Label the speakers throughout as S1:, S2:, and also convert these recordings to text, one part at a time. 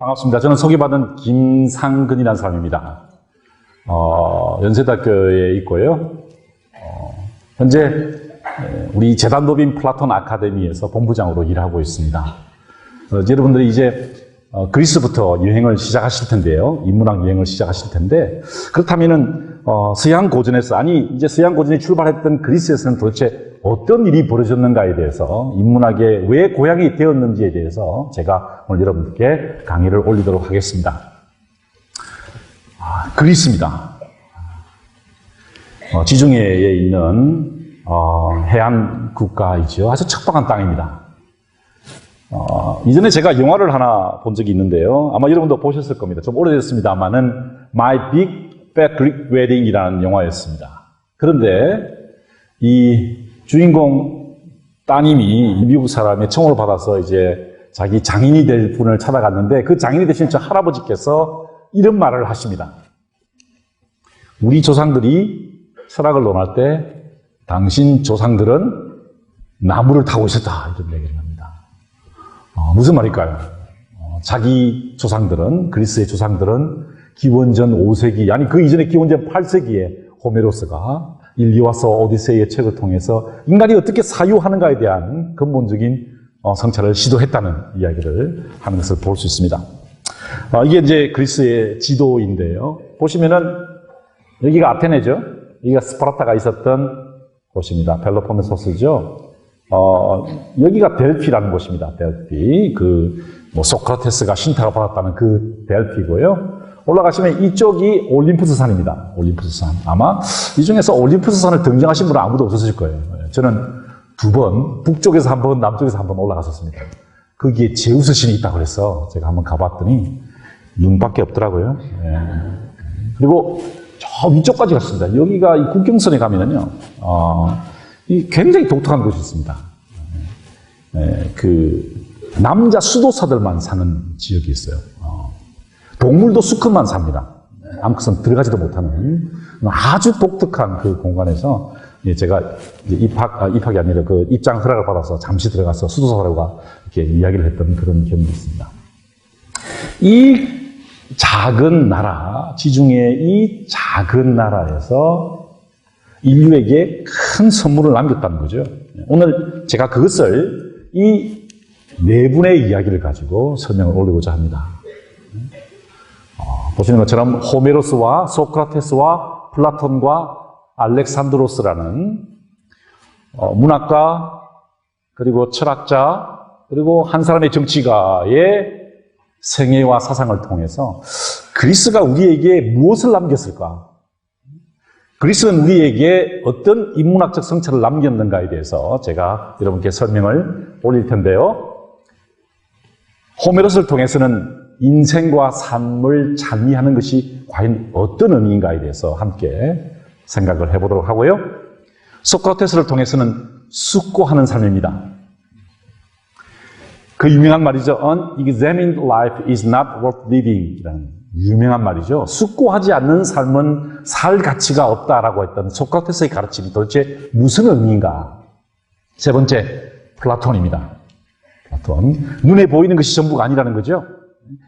S1: 반갑습니다. 저는 소개받은 김상근이라는 사람입니다. 연세대학교에 있고요. 현재 우리 재단법인 플라톤 아카데미에서 본부장으로 일하고 있습니다. 여러분들이 이제 그리스부터 여행을 시작하실 텐데요. 인문학 여행을 시작하실 텐데, 그렇다면은 서양 고전에서, 이제 서양 고전이 출발했던 그리스에서는 도대체 어떤 일이 벌어졌는가에 대해서, 인문학에 왜 고향이 되었는지에 대해서 제가 오늘 여러분들께 강의를 올리도록 하겠습니다. 그리스입니다. 지중해에 있는 해안 국가이죠. 아주 척박한 땅입니다. 이전에 제가 영화를 하나 본 적이 있는데요. 아마 여러분도 보셨을 겁니다. 좀 오래됐습니다만은 My Big Fat Greek Wedding이라는 영화였습니다. 그런데 이 주인공 따님이 미국 사람의 청혼을 받아서 이제 자기 장인이 될 분을 찾아갔는데, 그 장인이 되신 저 할아버지께서 이런 말을 하십니다. 우리 조상들이 철학을 논할 때 당신 조상들은 나무를 타고 있었다, 이런 얘기를 합니다. 무슨 말일까요? 자기 조상들은, 그리스의 조상들은 기원전 5세기, 아니 그 이전에 기원전 8세기에 호메로스가 일리와서 오디세이의 책을 통해서 인간이 어떻게 사유하는가에 대한 근본적인 성찰을 시도했다는 이야기를 하는 것을 볼 수 있습니다. 이게 이제 그리스의 지도인데요. 보시면은 여기가 아테네죠. 여기가 스파르타가 있었던 곳입니다. 펠로폰네소스죠. 여기가 델피라는 곳입니다. 델피. 소크라테스가 신탁을 받았다는 그 델피고요. 올라가시면 이쪽이 올림푸스 산입니다. 올림푸스 산. 아마 이 중에서 올림푸스 산을 등장하신 분은 아무도 없으실 거예요. 저는 2번, 북쪽에서 한 번, 남쪽에서 한 번 올라갔었습니다. 거기에 제우스 신이 있다고 그래서 제가 한번 가봤더니 눈밖에 없더라고요. 그리고 저 위쪽까지 갔습니다. 여기가 이 국경선에 가면은요, 이 굉장히 독특한 곳이 있습니다. 남자 수도사들만 사는 지역이 있어요. 동물도 수컷만 삽니다. 아무것은 들어가지도 못하는 아주 독특한 그 공간에서 제가 입학이 아니라 그 입장 허락을 받아서 잠시 들어가서 수도사들과 이렇게 이야기를 했던 그런 경험이 있습니다. 이 작은 나라, 지중해 이 작은 나라에서 인류에게 큰 선물을 남겼다는 거죠. 오늘 제가 그것을 이 네 분의 이야기를 가지고 설명을 올리고자 합니다. 보시는 것처럼 호메로스와 소크라테스와 플라톤과 알렉산드로스라는 문학가, 그리고 철학자, 그리고 한 사람의 정치가의 생애와 사상을 통해서 그리스가 우리에게 무엇을 남겼을까? 그리스는 우리에게 어떤 인문학적 성찰을 남겼는가에 대해서 제가 여러분께 설명을 올릴 텐데요. 호메로스를 통해서는 인생과 삶을 찬미하는 것이 과연 어떤 의미인가에 대해서 함께 생각을 해보도록 하고요. 소크라테스를 통해서는 숙고하는 삶입니다. 그 유명한 말이죠. Unexamined life is not worth living 이라는 유명한 말이죠. 숙고하지 않는 삶은 살 가치가 없다라고 했던 소크라테스의 가르침이 도대체 무슨 의미인가? 세 번째, 플라톤입니다. 플라톤. 눈에 보이는 것이 전부가 아니라는 거죠.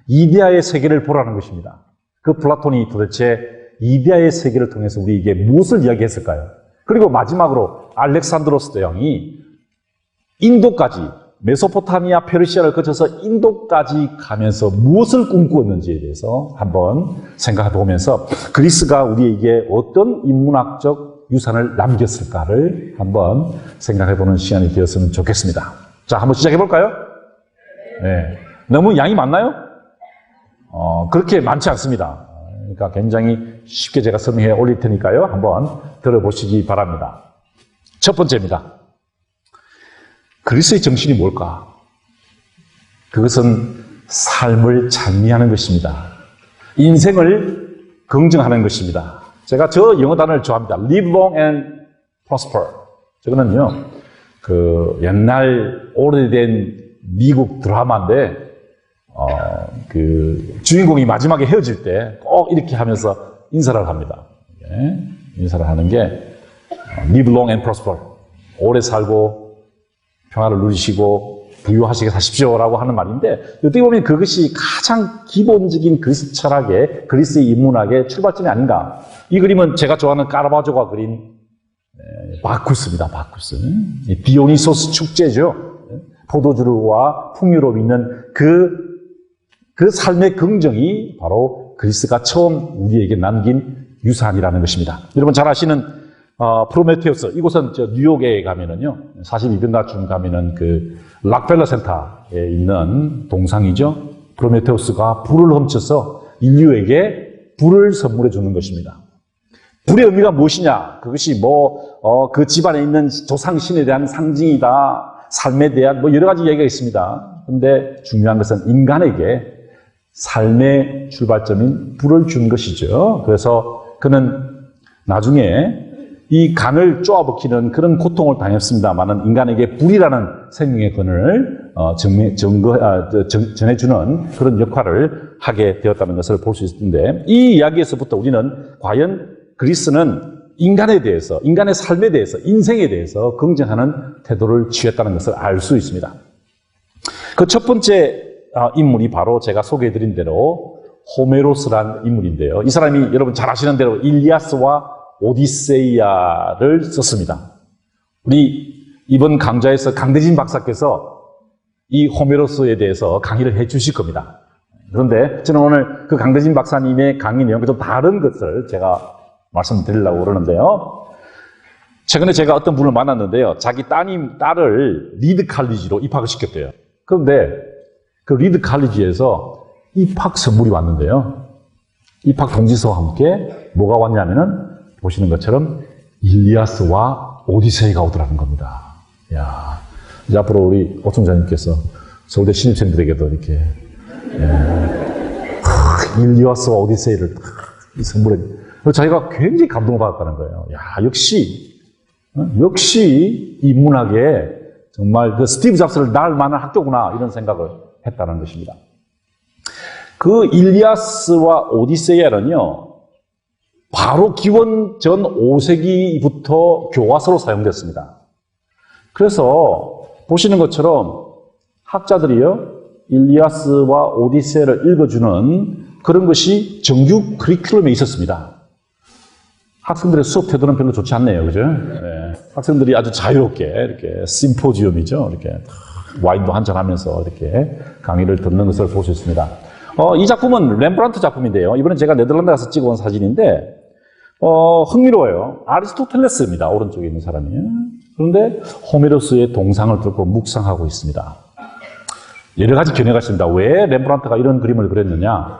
S1: 이데아의 세계를 보라는 것입니다. 그 플라톤이 도대체 이데아의 세계를 통해서 우리에게 무엇을 이야기했을까요? 그리고 마지막으로 알렉산드로스 대왕이 인도까지, 메소포타미아, 페르시아를 거쳐서 인도까지 가면서 무엇을 꿈꾸었는지에 대해서 한번 생각해 보면서 그리스가 우리에게 어떤 인문학적 유산을 남겼을까를 한번 생각해 보는 시간이 되었으면 좋겠습니다. 자, 한번 시작해 볼까요? 네. 너무 양이 많나요? 그렇게 많지 않습니다. 그러니까 굉장히 쉽게 제가 설명해 올릴 테니까요. 한번 들어보시기 바랍니다. 첫 번째입니다. 그리스의 정신이 뭘까? 그것은 삶을 찬미하는 것입니다. 인생을 긍정하는 것입니다. 제가 저 영어 단어를 좋아합니다. Live long and prosper. 저거는요, 옛날 오래된 미국 드라마인데, 주인공이 마지막에 헤어질 때 꼭 이렇게 하면서 인사를 합니다. 인사를 하는 게 Live long and prosper. 오래 살고 평화를 누리시고 부유하시게 사십시오라고 하는 말인데 어떻게 보면 그것이 가장 기본적인 그리스 철학의 그리스 인문학의 출발점이 아닌가. 이 그림은 제가 좋아하는 까라바조가 그린 바쿠스입니다. 바쿠스. 디오니소스 축제죠. 포도주와 풍요로움 있는 그 삶의 긍정이 바로 그리스가 처음 우리에게 남긴 유산이라는 것입니다. 여러분 잘 아시는 프로메테우스. 이곳은 뉴욕에 가면은요, 42번가쯤 가면은 그 락펠러 센터에 있는 동상이죠. 프로메테우스가 불을 훔쳐서 인류에게 불을 선물해 주는 것입니다. 불의 의미가 무엇이냐? 그것이 그 집안에 있는 조상신에 대한 상징이다. 삶에 대한 여러 가지 이야기가 있습니다. 그런데 중요한 것은 인간에게 삶의 출발점인 불을 준 것이죠. 그래서 그는 나중에 이 간을 쪼아박히는 그런 고통을 당했습니다만은 인간에게 불이라는 생명의 근을 전해주는 그런 역할을 하게 되었다는 것을 볼 수 있는데 이 이야기에서부터 우리는 과연 그리스는 인간에 대해서, 인간의 삶에 대해서, 인생에 대해서 긍정하는 태도를 취했다는 것을 알 수 있습니다. 그 첫 번째 인물이 바로 제가 소개해드린 대로 호메로스란 인물인데요. 이 사람이 여러분 잘 아시는 대로 일리아스와 오디세이아를 썼습니다. 우리 이번 강좌에서 강대진 박사께서 이 호메로스에 대해서 강의를 해 주실 겁니다. 그런데 저는 오늘 그 강대진 박사님의 강의 내용과 좀 다른 것을 제가 말씀드리려고 그러는데요. 최근에 제가 어떤 분을 만났는데요. 자기 딸을 리드 칼리지로 입학을 시켰대요. 그런데 그 리드 칼리지에서 입학 선물이 왔는데요. 입학 통지서와 함께 뭐가 왔냐면은 보시는 것처럼 일리아스와 오디세이가 오더라는 겁니다. 야, 이제 앞으로 우리 오총장님께서 서울대 신입생들에게도 이렇게 일리아스와 오디세이를 이 선물에 자기가 굉장히 감동을 받았다는 거예요. 야, 역시 인문학에 정말 그 스티브 잡스를 낳을 만한 학교구나 이런 생각을 했다는 것입니다. 그 일리아스와 오디세이아는요. 바로 기원 전 5세기부터 교과서로 사용됐습니다. 그래서 보시는 것처럼 학자들이요. 일리아스와 오디세이를 읽어주는 그런 것이 정규 커리큘럼에 있었습니다. 학생들의 수업 태도는 별로 좋지 않네요. 그죠? 네. 학생들이 아주 자유롭게 이렇게 심포지엄이죠. 이렇게 와인도 한잔 하면서 이렇게 강의를 듣는 것을 볼 수 있습니다. 이 작품은 렘브란트 작품인데요. 이번엔 제가 네덜란드 가서 찍어온 사진인데, 흥미로워요. 아리스토텔레스입니다. 오른쪽에 있는 사람이. 그런데 호메로스의 동상을 들고 묵상하고 있습니다. 여러 가지 견해가 있습니다. 왜 렘브란트가 이런 그림을 그렸느냐?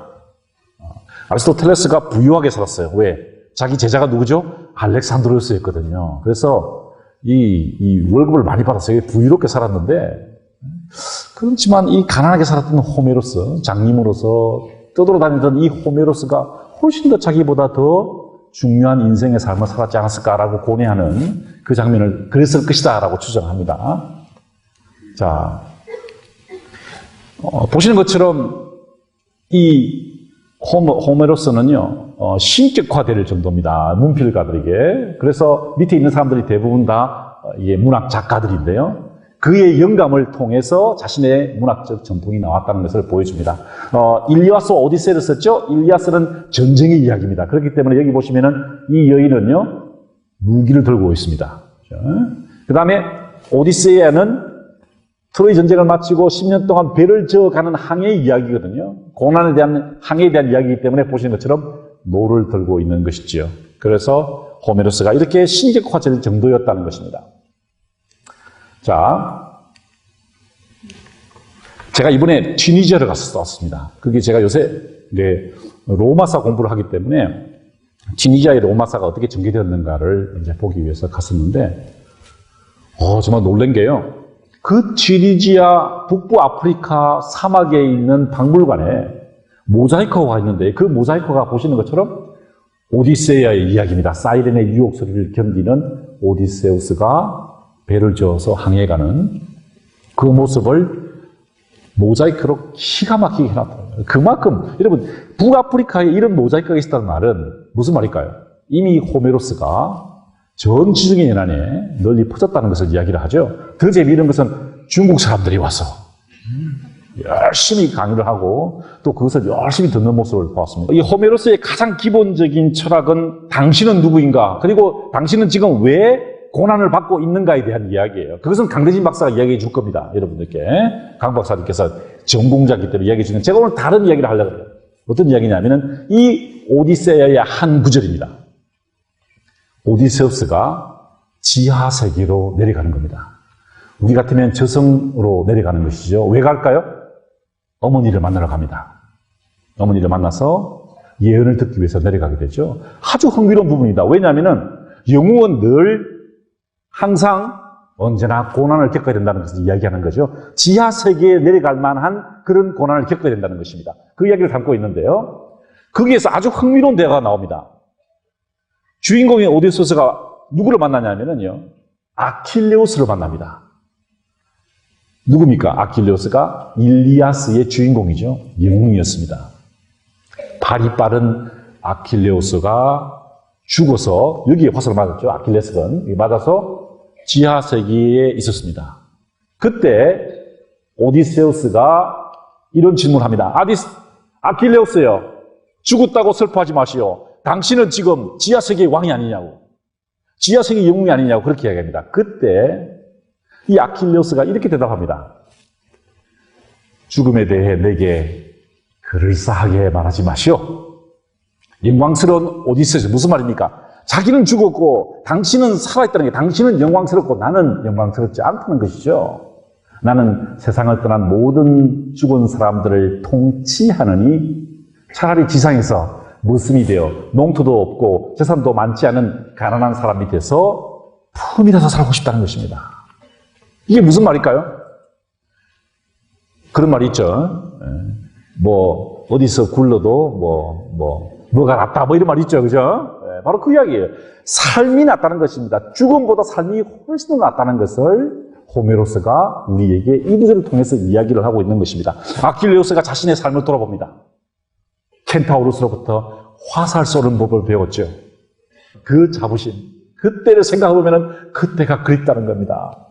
S1: 아리스토텔레스가 부유하게 살았어요. 왜? 자기 제자가 누구죠? 알렉산드로스였거든요. 그래서 이 월급을 많이 받았어요. 부유롭게 살았는데, 그렇지만 이 가난하게 살았던 호메로스, 장님으로서 떠돌아다니던 이 호메로스가 훨씬 더 자기보다 더 중요한 인생의 삶을 살았지 않았을까라고 고뇌하는 그 장면을 그랬을 것이다라고 추정합니다. 자, 보시는 것처럼 이 호메로스는요, 신격화될 정도입니다. 문필가들에게. 그래서 밑에 있는 사람들이 대부분 다 문학 작가들인데요. 그의 영감을 통해서 자신의 문학적 전통이 나왔다는 것을 보여줍니다. 일리아스와 오디세이를 썼죠? 일리아스는 전쟁의 이야기입니다. 그렇기 때문에 여기 보시면은 이 여인은요, 무기를 들고 있습니다. 그 다음에 오디세이아는 트로이 전쟁을 마치고 10년 동안 배를 저어가는 항해의 이야기거든요. 고난에 대한 항해에 대한 이야기이기 때문에 보시는 것처럼 노를 들고 있는 것이지요. 그래서 호메로스가 이렇게 신격화될 정도였다는 것입니다. 자, 제가 이번에 튀니지아를 가서 왔습니다. 그게 제가 요새 로마사 공부를 하기 때문에 튀니지아의 로마사가 어떻게 전개되었는가를 이제 보기 위해서 갔었는데, 정말 놀란 게요. 그 튀니지아 북부 아프리카 사막에 있는 박물관에 모자이크가 있는데 그 모자이크가 보시는 것처럼 오디세이아의 이야기입니다. 사이렌의 유혹 소리를 견디는 오디세우스가 배를 저어서 항해가는 그 모습을 모자이크로 기가 막히게 해놨더라고요. 그만큼 여러분 북아프리카에 이런 모자이크가 있었다는 말은 무슨 말일까요? 이미 호메로스가 전 지중해 연안에 널리 퍼졌다는 것을 이야기를 하죠. 더 재미있는 것은 중국 사람들이 와서 열심히 강의를 하고 또 그것을 열심히 듣는 모습을 보았습니다. 이 호메로스의 가장 기본적인 철학은 당신은 누구인가, 그리고 당신은 지금 왜 고난을 받고 있는가에 대한 이야기예요. 그것은 강대진 박사가 이야기해 줄 겁니다. 여러분들께. 강 박사님께서 전공자이기 때문에 이야기해 주는, 제가 오늘 다른 이야기를 하려고 해요. 어떤 이야기냐면은 이 오디세아의 한 구절입니다. 오디세우스가 지하 세계로 내려가는 겁니다. 우리 같으면 저승으로 내려가는 것이죠. 왜 갈까요? 어머니를 만나러 갑니다. 어머니를 만나서 예언을 듣기 위해서 내려가게 되죠. 아주 흥미로운 부분이다. 왜냐하면은 영웅은 늘 항상 언제나 고난을 겪어야 된다는 것을 이야기하는 거죠. 지하 세계에 내려갈 만한 그런 고난을 겪어야 된다는 것입니다. 그 이야기를 담고 있는데요. 거기에서 아주 흥미로운 대화가 나옵니다. 주인공인 오디세우스가 누구를 만나냐면요, 아킬레우스를 만납니다. 누굽니까? 아킬레우스가 일리아스의 주인공이죠. 영웅이었습니다. 발이 빠른 아킬레우스가 죽어서 여기에 화살을 맞았죠. 아킬레스건 맞아서 지하 세계에 있었습니다. 그때 오디세우스가 이런 질문을 합니다. 아킬레우스요, 죽었다고 슬퍼하지 마시오. 당신은 지금 지하 세계의 왕이 아니냐고, 지하 세계의 영웅이 아니냐고 그렇게 이야기합니다. 그때 이 아킬레우스가 이렇게 대답합니다. 죽음에 대해 내게 그럴싸하게 말하지 마시오. 영광스러운 오디세우스, 무슨 말입니까? 자기는 죽었고 당신은 살아있다는 게, 당신은 영광스럽고 나는 영광스럽지 않다는 것이죠. 나는 세상을 떠난 모든 죽은 사람들을 통치하느니 차라리 지상에서 머슴이 되어 농토도 없고 재산도 많지 않은 가난한 사람이 돼서 품이라서 살고 싶다는 것입니다. 이게 무슨 말일까요? 그런 말이 있죠. 뭐 어디서 굴러도 뭐가 낫다, 뭐 이런 말이 있죠. 그죠? 바로 그 이야기예요. 삶이 낫다는 것입니다. 죽음보다 삶이 훨씬 더 낫다는 것을 호메로스가 우리에게 이 구절을 통해서 이야기를 하고 있는 것입니다. 아킬레우스가 자신의 삶을 돌아봅니다. 켄타우로스로부터 화살 쏘는 법을 배웠죠. 그 자부심, 그때를 생각해보면 그때가 그립다는 겁니다.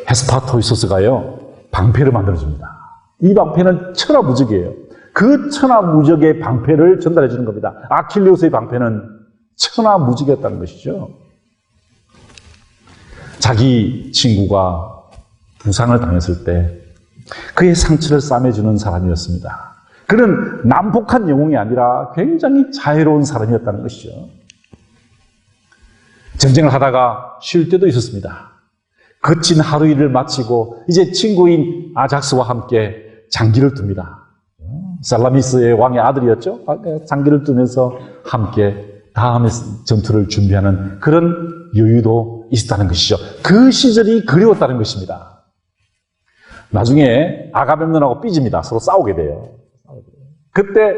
S1: 헤스파토이소스가요, 방패를 만들어줍니다. 이 방패는 천하무적이에요. 그 천하무적의 방패를 전달해 주는 겁니다. 아킬레우스의 방패는 천하무적이었다는 것이죠. 자기 친구가 부상을 당했을 때 그의 상처를 싸매주는 사람이었습니다. 그는 난폭한 영웅이 아니라 굉장히 자애로운 사람이었다는 것이죠. 전쟁을 하다가 쉴 때도 있었습니다. 거친 하루 일을 마치고 이제 친구인 아작스와 함께 장기를 둡니다. 살라미스의 왕의 아들이었죠. 장기를 두면서 함께 다음의 전투를 준비하는 그런 여유도 있었다는 것이죠. 그 시절이 그리웠다는 것입니다. 나중에 아가멤논하고 삐집니다. 서로 싸우게 돼요. 그때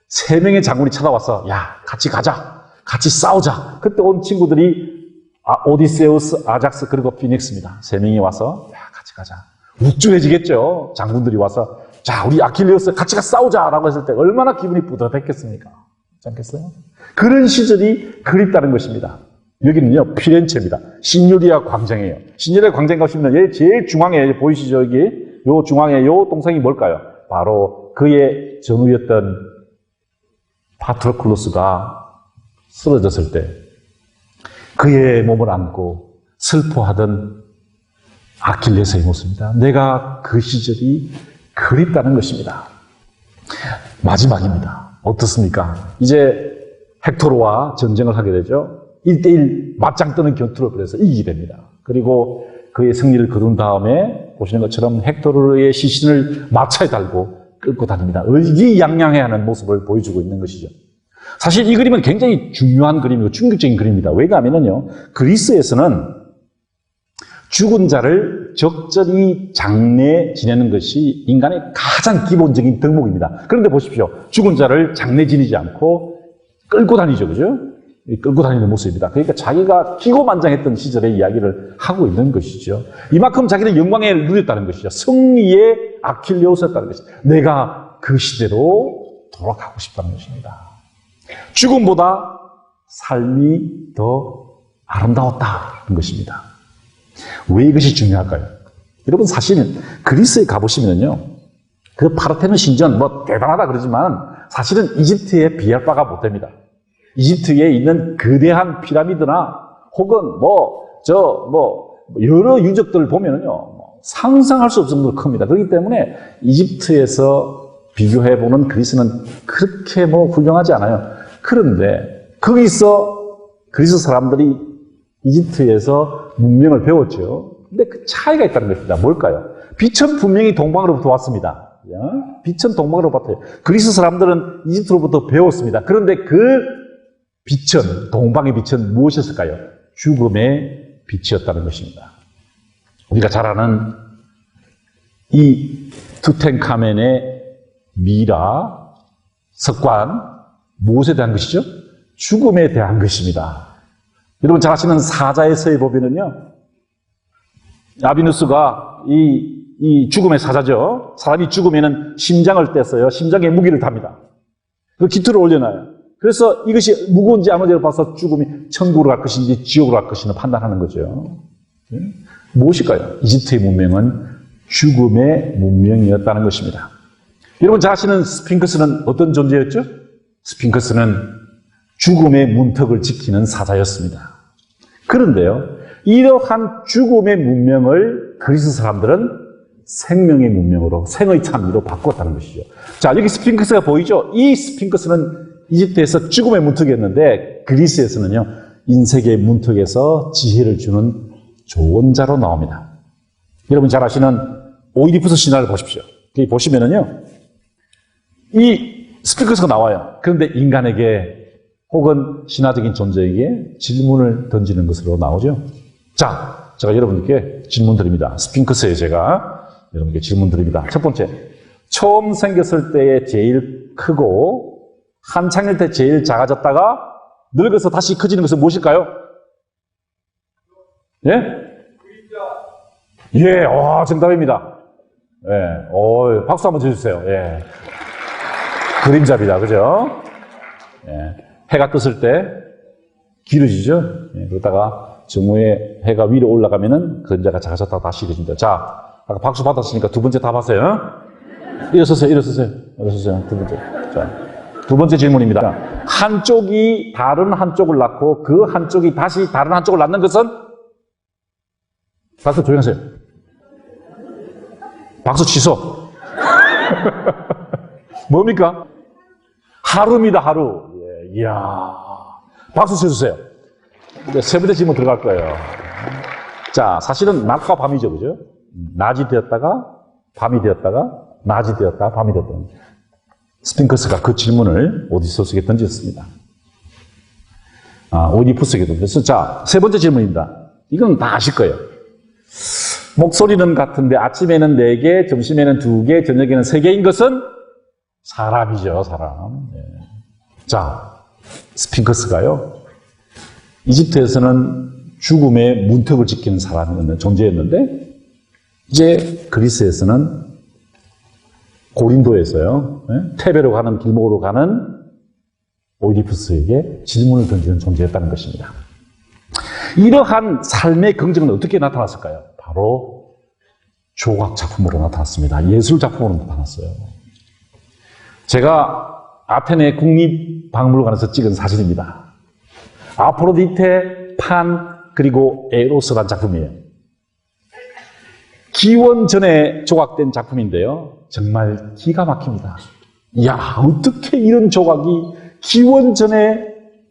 S1: 3명의 장군이 찾아와서 야, 같이 가자, 같이 싸우자. 그때 온 친구들이 오디세우스, 아작스, 그리고 피닉스입니다. 3명이 와서 야, 같이 가자. 우쭐해지겠죠. 장군들이 와서 자, 우리 아킬레우스 같이 가서 싸우자라고 했을 때 얼마나 기분이 뿌듯했겠습니까? 그렇지 않겠어요? 그런 시절이 그립다는 것입니다. 여기는요, 피렌체입니다. 시뇰리아 광장이에요. 시뇰리아 광장 가시면 얘 제일 중앙에 보이시죠? 여기 요 중앙에 요 동상이 뭘까요? 바로 그의 전우였던 파트로클로스가 쓰러졌을 때 그의 몸을 안고 슬퍼하던 아킬레스의 모습입니다. 내가 그 시절이 그립다는 것입니다. 마지막입니다. 어떻습니까? 이제 헥토르와 전쟁을 하게 되죠. 1대1 맞짱 뜨는 전투를 벌여서 이기게 됩니다. 그리고 그의 승리를 거둔 다음에 보시는 것처럼 헥토르의 시신을 마차에 달고 끌고 다닙니다. 의기양양해하는 모습을 보여주고 있는 것이죠. 사실 이 그림은 굉장히 중요한 그림이고 충격적인 그림입니다. 왜냐하면요, 그리스에서는 죽은 자를 적절히 장례 지내는 것이 인간의 가장 기본적인 덕목입니다. 그런데 보십시오. 죽은 자를 장례 지내지 않고 끌고 다니죠. 그죠? 끌고 다니는 모습입니다. 그러니까 자기가 기고만장했던 시절의 이야기를 하고 있는 것이죠. 이만큼 자기는 영광에 누렸다는 것이죠. 승리의 아킬레우스였다는 것이죠. 내가 그 시대로 돌아가고 싶다는 것입니다. 죽음보다 삶이 더 아름다웠다는 것입니다. 왜 이것이 중요할까요? 여러분 사실은 그리스에 가보시면요, 그 파르테논 신전 뭐 대단하다 그러지만 사실은 이집트에 비할 바가 못 됩니다. 이집트에 있는 거대한 피라미드나 혹은 여러 유적들을 보면은요, 상상할 수 없을 정도로 큽니다. 그렇기 때문에 이집트에서 비교해보는 그리스는 그렇게 훌륭하지 않아요. 그런데 거기서 그리스 사람들이 이집트에서 문명을 배웠죠. 근데 그 차이가 있다는 것입니다. 뭘까요? 빛은 분명히 동방으로부터 왔습니다. 빛은 동방으로부터 왔어요. 그리스 사람들은 이집트로부터 배웠습니다. 그런데 그 빛은, 동방의 빛은 무엇이었을까요? 죽음의 빛이었다는 것입니다. 우리가 잘 아는 이 투텐카멘의 미라, 석관, 무엇에 대한 것이죠? 죽음에 대한 것입니다. 여러분 잘 아시는 사자에서의 법에는요, 아비누스가 이 죽음의 사자죠. 사람이 죽으면은 심장을 떼서요, 심장에 무기를 답니다. 그 기투를 올려놔요. 그래서 이것이 무거운지 안 무거운지 봐서 죽음이 천국으로 갈 것인지 지옥으로 갈 것인지 판단하는 거죠. 무엇일까요? 이집트의 문명은 죽음의 문명이었다는 것입니다. 여러분 잘 아시는 스핑크스는 어떤 존재였죠? 스핑크스는 죽음의 문턱을 지키는 사자였습니다. 그런데요, 이러한 죽음의 문명을 그리스 사람들은 생명의 문명으로, 생의 참미로 바꿨다는 것이죠. 자, 여기 스핑크스가 보이죠? 이 스핑크스는 이집트에서 죽음의 문턱이었는데 그리스에서는요, 인생의 문턱에서 지혜를 주는 조언자로 나옵니다. 여러분 잘 아시는 오이디푸스 신화를 보십시오. 여기 보시면은요, 이 스핑크스가 나와요. 그런데 인간에게 혹은 신화적인 존재에게 질문을 던지는 것으로 나오죠. 자, 제가 여러분께 질문 드립니다. 스핑크스에 제가 여러분께 질문 드립니다. 첫 번째, 처음 생겼을 때에 제일 크고 한창일 때 제일 작아졌다가 늙어서 다시 커지는 것은 무엇일까요? 예? 예, 정답입니다. 예, 박수 한번 쳐주세요. 예. 그림자입니다. 그죠? 예. 해가 떴을 때 길어지죠? 예, 그러다가 정오에 해가 위로 올라가면은 그림자가 작아졌다가 다시 길어집니다. 자, 아까 박수 받았으니까 두 번째 답 하세요. 일어서세요. 두 번째. 자, 두 번째 질문입니다. 한쪽이 다른 한쪽을 낳고 그 한쪽이 다시 다른 한쪽을 낳는 것은? 박수 조용히 하세요. 박수 취소. 뭡니까? 하루입니다, 하루. 예, 이야. 박수 쳐주세요. 이제 세 번째 질문 들어갈 거예요. 자, 사실은 낮과 밤이죠, 그죠? 낮이 되었다가, 밤이 되었다가, 낮이 되었다가, 밤이 되었다. 스핑크스가 그 질문을 오디세우스에게 던졌습니다. 오이디푸스에게 던졌어요. 자, 세 번째 질문입니다. 이건 다 아실 거예요. 목소리는 같은데 아침에는 4개, 점심에는 2개, 저녁에는 3개인 것은 사람이죠, 사람. 네. 자, 스핑크스가요, 이집트에서는 죽음의 문턱을 지키는 사람이었는데, 존재였는데, 이제 그리스에서는 고린도에서요, 테베로 가는 길목으로 가는 오이디푸스에게 질문을 던지는 존재였다는 것입니다. 이러한 삶의 긍정은 어떻게 나타났을까요? 바로 조각 작품으로 나타났습니다. 예술 작품으로 나타났어요. 제가 아테네 국립박물관에서 찍은 사진입니다. 아프로디테, 판, 그리고 에로스라는 작품이에요. 기원 전에 조각된 작품인데요. 정말 기가 막힙니다. 이야, 어떻게 이런 조각이 기원 전에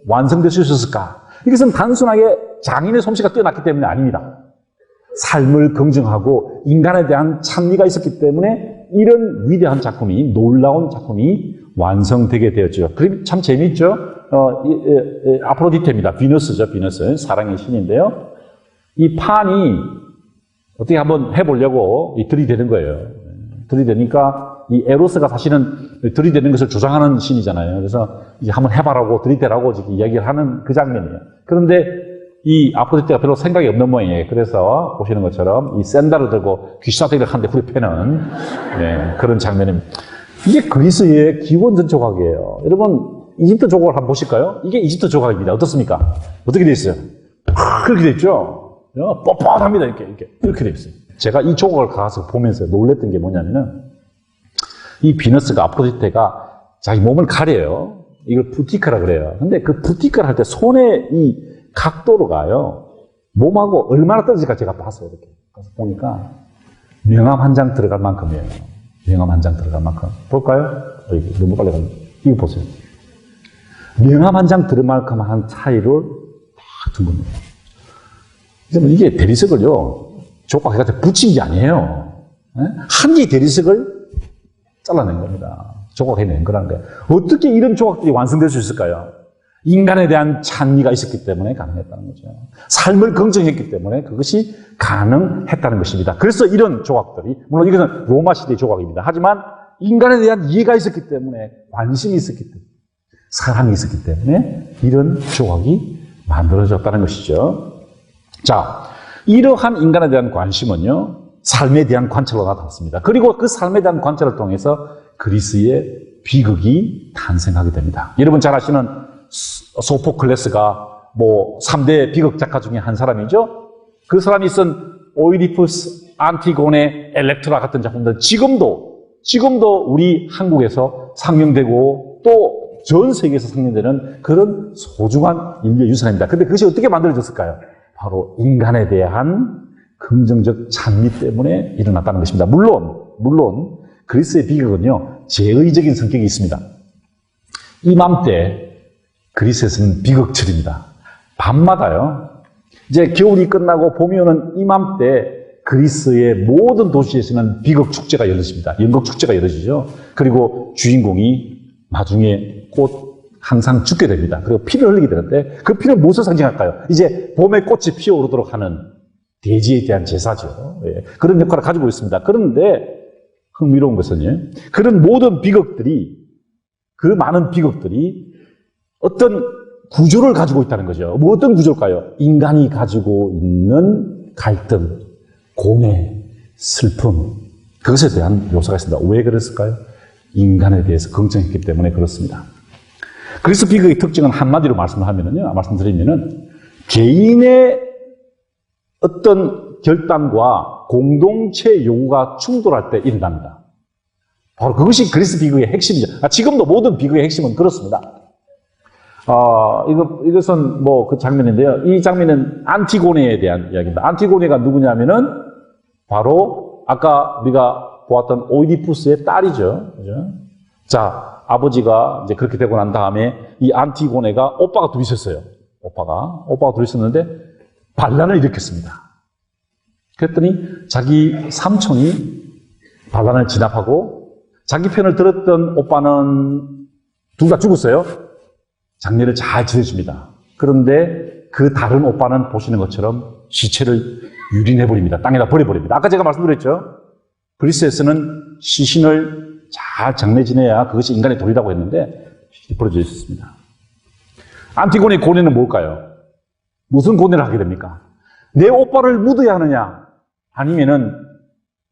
S1: 완성될 수 있었을까? 이것은 단순하게 장인의 솜씨가 뛰어났기 때문에 아닙니다. 삶을 긍정하고 인간에 대한 찬미가 있었기 때문에 이런 위대한 작품이, 놀라운 작품이 완성되게 되었죠. 그림 참 재미있죠? 아프로디테입니다. 비너스죠, 비너스. 사랑의 신인데요. 이 판이 어떻게 한번 해보려고 들이대는 거예요. 들이대니까 이 에로스가 사실은 들이대는 것을 조장하는 신이잖아요. 그래서 이제 한번 해봐라고 들이대라고 이야기를 하는 그 장면이에요. 그런데 이 아프로디테가 별로 생각이 없는 모양이에요. 그래서 보시는 것처럼 이 샌달을 들고 귀신아대기를 하는데 후리 패는 그런 장면입니다. 이게 그리스의 기원전 조각이에요. 여러분, 이집트 조각을 한번 보실까요? 이게 이집트 조각입니다. 어떻습니까? 어떻게 되어 있어요? 그렇게 되어 있죠? 뻣뻣합니다. 이렇게 돼 있어요. 제가 이 조각을 가서 보면서 놀랬던 게 뭐냐면은, 이 비너스가, 아프로디테가 자기 몸을 가려요. 이걸 부티크라 그래요. 근데 그 부티크를 할 때 손의 이 각도로가요, 몸하고 얼마나 떨어질까 제가 봤어요. 이렇게. 그래서 보니까, 명암 한 장 들어갈 만큼이에요. 명암 한 장 들어갈 만큼. 볼까요? 여기 너무 빨리 가네. 이거 보세요. 명암 한 장 들어갈 만큼 한 차이를 딱 둔 겁니다. 이게 대리석을요, 조각해가지고 붙인 게 아니에요. 한 개의 대리석을 잘라낸 겁니다. 조각해낸 거라는 거예요. 어떻게 이런 조각들이 완성될 수 있을까요? 인간에 대한 찬미가 있었기 때문에 가능했다는 거죠. 삶을 긍정했기 때문에 그것이 가능했다는 것입니다. 그래서 이런 조각들이, 물론 이것은 로마 시대의 조각입니다. 하지만 인간에 대한 이해가 있었기 때문에, 관심이 있었기 때문에, 사랑이 있었기 때문에 이런 조각이 만들어졌다는 것이죠. 자, 이러한 인간에 대한 관심은요, 삶에 대한 관찰로 나타났습니다. 그리고 그 삶에 대한 관찰을 통해서 그리스의 비극이 탄생하게 됩니다. 여러분 잘 아시는 소포클레스가 3대 비극 작가 중에 한 사람이죠. 그 사람이 쓴 오이디푸스, 안티고네, 엘렉트라 같은 작품들 지금도 우리 한국에서 상영되고 또 전 세계에서 상영되는 그런 소중한 인류 유산입니다. 근데 그것이 어떻게 만들어졌을까요? 바로 인간에 대한 긍정적 찬미 때문에 일어났다는 것입니다. 물론 그리스의 비극은요, 제의적인 성격이 있습니다. 이맘때 그리스에서는 비극철입니다. 밤마다요, 이제 겨울이 끝나고 봄이 오는 이맘때 그리스의 모든 도시에서는 비극 축제가 열려집니다. 연극 축제가 열려지죠. 그리고 주인공이 나중에 곧 항상 죽게 됩니다. 그리고 피를 흘리게 되는데 그 피는 무엇을 상징할까요? 이제 봄에 꽃이 피어오르도록 하는 대지에 대한 제사죠. 예, 그런 역할을 가지고 있습니다. 그런데 흥미로운 것은요, 그런 모든 비극들이, 그 많은 비극들이 어떤 구조를 가지고 있다는 거죠. 어떤 구조일까요? 인간이 가지고 있는 갈등, 고뇌, 슬픔, 그것에 대한 묘사가 있습니다. 왜 그랬을까요? 인간에 대해서 긍정했기 때문에 그렇습니다. 그래서 비극의 특징은 한마디로 말씀드리면은 개인의 어떤 결단과 공동체 요구가 충돌할 때 일어납니다. 바로 그것이 그리스 비극의 핵심이죠. 지금도 모든 비극의 핵심은 그렇습니다. 이것은 그 장면인데요. 이 장면은 안티고네에 대한 이야기입니다. 안티고네가 누구냐면은 바로 아까 우리가 보았던 오이디푸스의 딸이죠. 그죠? 자, 아버지가 이제 그렇게 되고 난 다음에 이 안티고네가 오빠가 둘 있었어요. 오빠가 둘 있었는데 반란을 일으켰습니다. 그랬더니 자기 삼촌이 반란을 진압하고 자기 편을 들었던 오빠는 둘 다 죽었어요. 장례를 잘 지내줍니다. 그런데 그 다른 오빠는 보시는 것처럼 시체를 유린해버립니다. 땅에다 버려버립니다. 아까 제가 말씀드렸죠. 그리스에서는 시신을 잘 장례 지내야 그것이 인간의 도리라고 했는데 버려져 있었습니다. 안티고네의 고뇌는 뭘까요? 무슨 고뇌를 하게 됩니까? 내 오빠를 묻어야 하느냐? 아니면은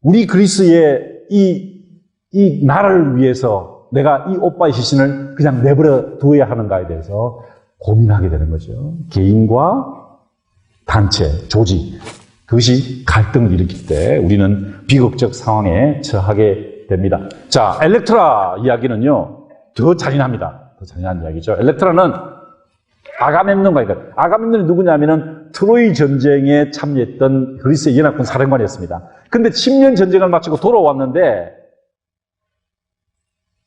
S1: 우리 그리스의 이 나라를 위해서 내가 이 오빠의 시신을 그냥 내버려 두어야 하는가에 대해서 고민하게 되는 거죠. 개인과 단체, 조직, 그것이 갈등을 일으킬 때 우리는 비극적 상황에 처하게 됩니다. 자, 엘렉트라 이야기는요, 더 잔인합니다. 더 잔인한 이야기죠. 엘렉트라는 아가멤논이 누구냐면은 트로이 전쟁에 참여했던 그리스의 연합군 사령관이었습니다. 근데 10년 전쟁을 마치고 돌아왔는데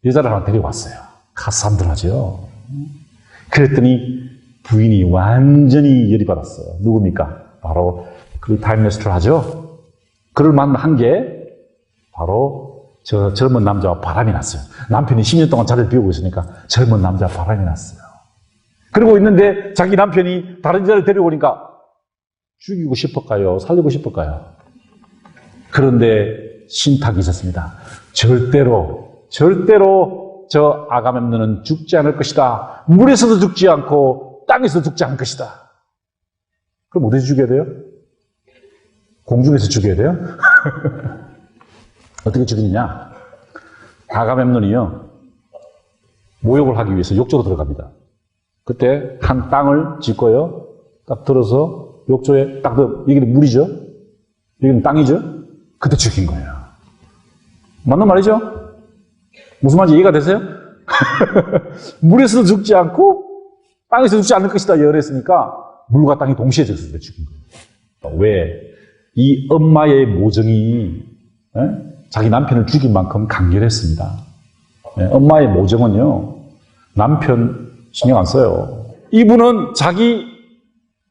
S1: 여자를 하나 데려왔어요. 카산드라죠. 그랬더니 부인이 완전히 열이 받았어요. 누굽니까? 바로 클리타임네스트라죠. 그를 만난 게 바로 저 젊은 남자와 바람이 났어요. 남편이 10년 동안 자리를 비우고 있으니까 젊은 남자와 바람이 났어요. 그러고 있는데 자기 남편이 다른 여자를 데려오니까 죽이고 싶을까요? 살리고 싶을까요? 그런데 신탁이 있었습니다. 절대로 저 아가멤논은 죽지 않을 것이다. 물에서도 죽지 않고 땅에서 죽지 않을 것이다. 그럼 어디서 죽여야 돼요? 공중에서 죽여야 돼요? 어떻게 죽이느냐? 아가멤논이요, 모욕을 하기 위해서 욕조로 들어갑니다. 그때 한 땅을 짚고요, 딱 들어서 욕조에 딱 여기는 물이죠. 여기는 땅이죠. 그때 죽인 거예요. 맞는 말이죠? 무슨 말인지 이해가 되세요? 물에서도 죽지 않고 땅에서 죽지 않을 것이다 열했으니까 물과 땅이 동시에 죽었을 때 죽인 거예요. 왜? 이 엄마의 모정이 자기 남편을 죽인 만큼 강렬했습니다. 엄마의 모정은요, 남편 신경 안 써요. 이분은 자기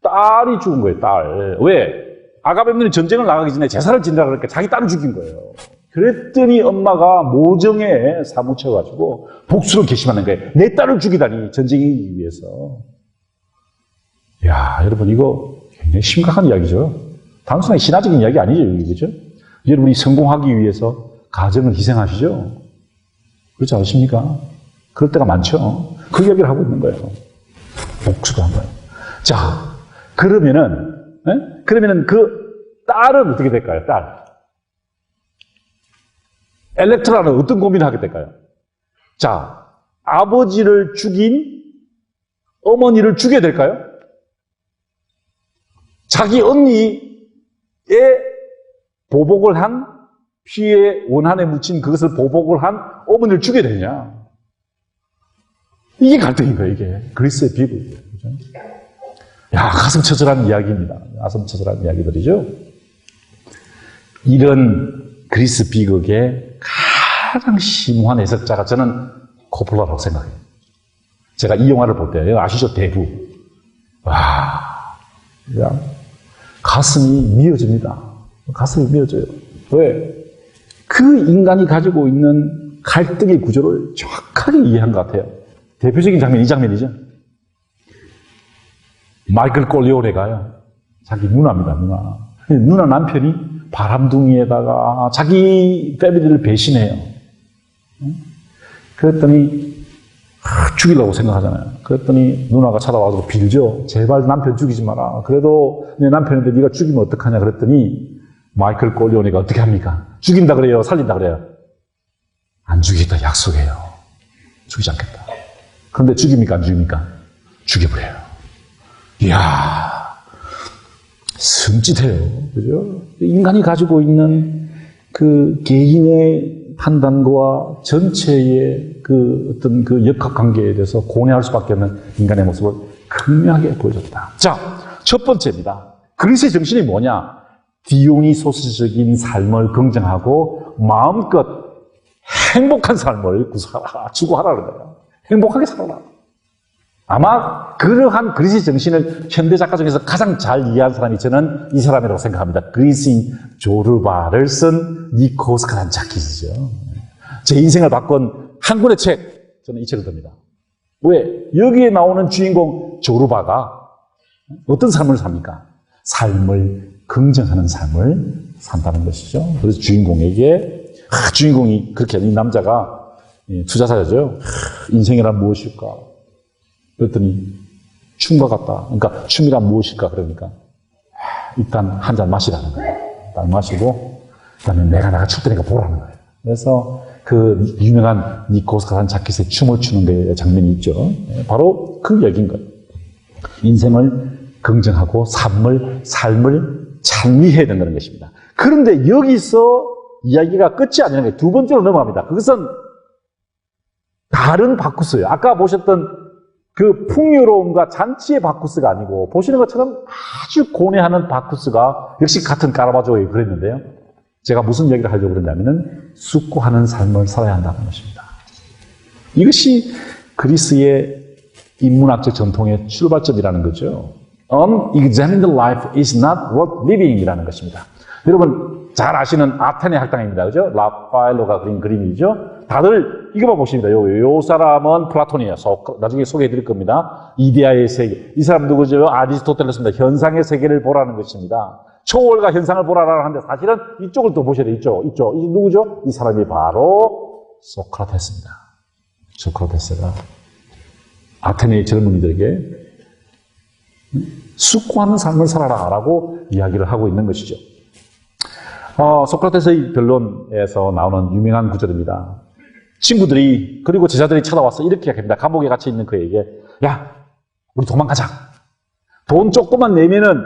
S1: 딸이 죽은 거예요, 딸. 왜? 아가베므는이 전쟁을 나가기 전에 제사를 지내라 그러니까 자기 딸을 죽인 거예요. 그랬더니 엄마가 모정에 사무쳐가지고 복수를 결심하는 거예요. 내 딸을 죽이다니, 전쟁에 이기기 위해서. 야, 여러분, 이거 굉장히 심각한 이야기죠. 단순하게 신화적인 이야기 아니죠, 그죠? 여러분이 성공하기 위해서 가정을 희생하시죠? 그렇지 않으십니까? 그럴 때가 많죠. 그 이야기를 하고 있는 거예요. 복수도 한 거예요. 자, 그러면은 그 딸은 어떻게 될까요? 딸. 엘렉트라는 어떤 고민을 하게 될까요? 자, 아버지를 죽인 어머니를 죽여야 될까요? 자기 언니의 보복을 한 피의 원한에 묻힌 그것을 보복을 한 어머니를 죽여야 되냐? 이게 갈등인 거예요, 이게. 그리스의 비극이에요. 그죠? 야, 가슴 처절한 이야기입니다. 가슴 처절한 이야기들이죠. 이런 그리스 비극의 가장 심오한 해석자가 저는 코폴라라고 생각해요. 제가 이 영화를 볼 때, 아시죠? 대부. 와, 그냥 가슴이 미어집니다. 가슴이 미어져요. 왜? 그 인간이 가지고 있는 갈등의 구조를 정확하게 이해한 것 같아요. 대표적인 장면, 이 장면이죠. 마이클 콜리오네가요, 자기 누나입니다, 누나. 누나 남편이 바람둥이에다가 자기 패밀리를 배신해요. 그랬더니 죽이려고 생각하잖아요. 그랬더니 누나가 찾아와서 빌죠. 제발 남편 죽이지 마라. 그래도 내 남편인데 네가 죽이면 어떡하냐 그랬더니 마이클 콜리오네가 어떻게 합니까? 죽인다 그래요? 살린다 그래요? 안 죽이겠다 약속해요. 죽이지 않겠다. 그런데 죽입니까? 안 죽입니까? 죽여버려요. 이야, 섬찟해요. 그죠? 인간이 가지고 있는 그 개인의 판단과 전체의 그 어떤 그 역학관계에 대해서 고뇌할 수밖에 없는 인간의 모습을 극명하게 보여줬다. 자, 첫 번째입니다. 그리스의 정신이 뭐냐? 디오니소스적인 삶을 긍정하고 마음껏 행복한 삶을 추구하라는 거예요. 행복하게 살아라. 아마 그러한 그리스의 정신을 현대 작가 중에서 가장 잘 이해한 사람이 저는 이 사람이라고 생각합니다. 그리스인 조르바를 쓴 니코스 카란차키스죠. 제 인생을 바꾼 한 권의 책, 저는 이 책을 듭니다. 왜? 여기에 나오는 주인공 조르바가 어떤 삶을 삽니까? 삶을 긍정하는 삶을 산다는 것이죠. 그래서 주인공에게, 주인공이 그렇게 이 남자가 투자사죠. 인생이란 무엇일까? 그랬더니 춤과 같다. 그러니까 춤이란 무엇일까? 그러니까 일단 한 잔 마시라는 거예요. 일단 마시고 그다음에 내가 출 테니까 보라는 거예요. 그래서 그 유명한 니코스 카란차키스의 춤을 추는 게 장면이 있죠. 바로 그 얘기인 거예요. 인생을 긍정하고 삶을 찬미해야 된다는 것입니다. 그런데 여기서 이야기가 끝이 아니라는 거예요. 두 번째로 넘어갑니다. 그것은 다른 바쿠스예요. 아까 보셨던 그 풍요로움과 잔치의 바쿠스가 아니고 보시는 것처럼 아주 고뇌하는 바쿠스가 역시 같은 카라바조에 그랬는데요. 제가 무슨 얘기를 하려고 그러냐면은 숙고하는 삶을 살아야 한다는 것입니다. 이것이 그리스의 인문학적 전통의 출발점이라는 거죠. Unexamined life is not worth living 이라는 것입니다. 여러분 잘 아시는 아테네 학당입니다. 그죠? 라파엘로가 그린 그림이죠. 다들 이거만 보십니다. 요 사람은 플라톤이에요. 나중에 소개해 드릴 겁니다. 이데아의 세계. 이 사람 누구죠? 아리스토텔레스입니다. 현상의 세계를 보라는 것입니다. 초월과 현상을 보라라는 하는데 사실은 이쪽을 또 보셔야 돼요. 이쪽. 이 누구죠? 이 사람이 바로 소크라테스입니다. 소크라테스가 아테네의 젊은이들에게 숙고하는 삶을 살아라라고 이야기를 하고 있는 것이죠. 소크라테스의 변론에서 나오는 유명한 구절입니다. 친구들이 그리고 제자들이 찾아와서 이렇게 이야기합니다. 감옥에 갇혀 있는 그에게 야, 우리 도망가자. 돈 조금만 내면은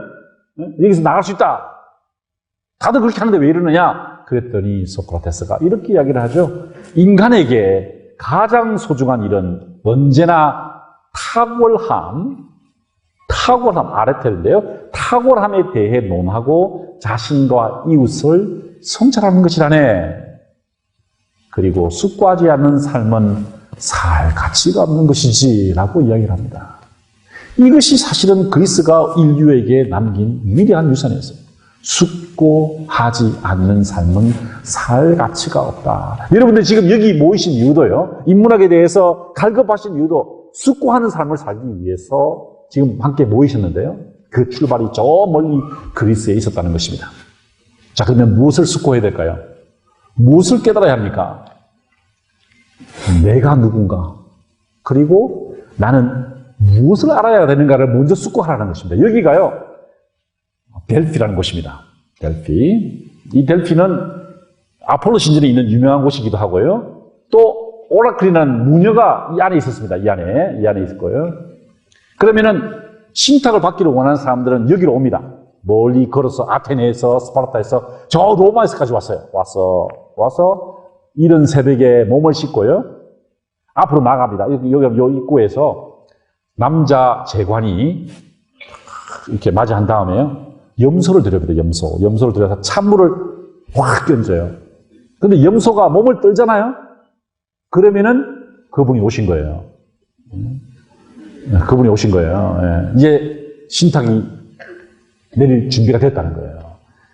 S1: 여기서 나갈 수 있다. 다들 그렇게 하는데 왜 이러느냐? 그랬더니 소크라테스가 이렇게 이야기를 하죠. 인간에게 가장 소중한 일은 언제나 탁월함, 아레텔인데요. 탁월함에 대해 논하고 자신과 이웃을 성찰하는 것이라네. 그리고 쑥과하지 않는 삶은 살 가치가 없는 것이지 라고 이야기를 합니다. 이것이 사실은 그리스가 인류에게 남긴 위대한 유산이었어요. 숙고하지 않는 삶은 살 가치가 없다. 여러분들 지금 여기 모이신 이유도요. 인문학에 대해서 갈급하신 이유도 숙고하는 삶을 살기 위해서 지금 함께 모이셨는데요. 그 출발이 저 멀리 그리스에 있었다는 것입니다. 자, 그러면 무엇을 숙고해야 될까요? 무엇을 깨달아야 합니까? 내가 누군가, 그리고 나는 무엇을 알아야 되는가를 먼저 숙고하라는 것입니다. 여기가요, 델피라는 곳입니다. 델피. 이 델피는 아폴로 신전에 있는 유명한 곳이기도 하고요. 또 오라클이라는 무녀가 이 안에 있었습니다. 이 안에 있을 거예요. 그러면은 신탁을 받기를 원하는 사람들은 여기로 옵니다. 멀리 걸어서 아테네에서, 스파르타에서, 저 로마에서까지 왔어요. 와서 이른 새벽에 몸을 씻고요. 앞으로 나갑니다. 여기 입구에서 남자 재관이 이렇게 맞이한 다음에요. 염소를 드려봅니다. 염소를 드려서 찬물을 확 끼얹어요. 근데 염소가 몸을 떨잖아요? 그러면은 그분이 오신 거예요. 그분이 오신 거예요. 예. 이제 신탁이 내릴 준비가 됐다는 거예요.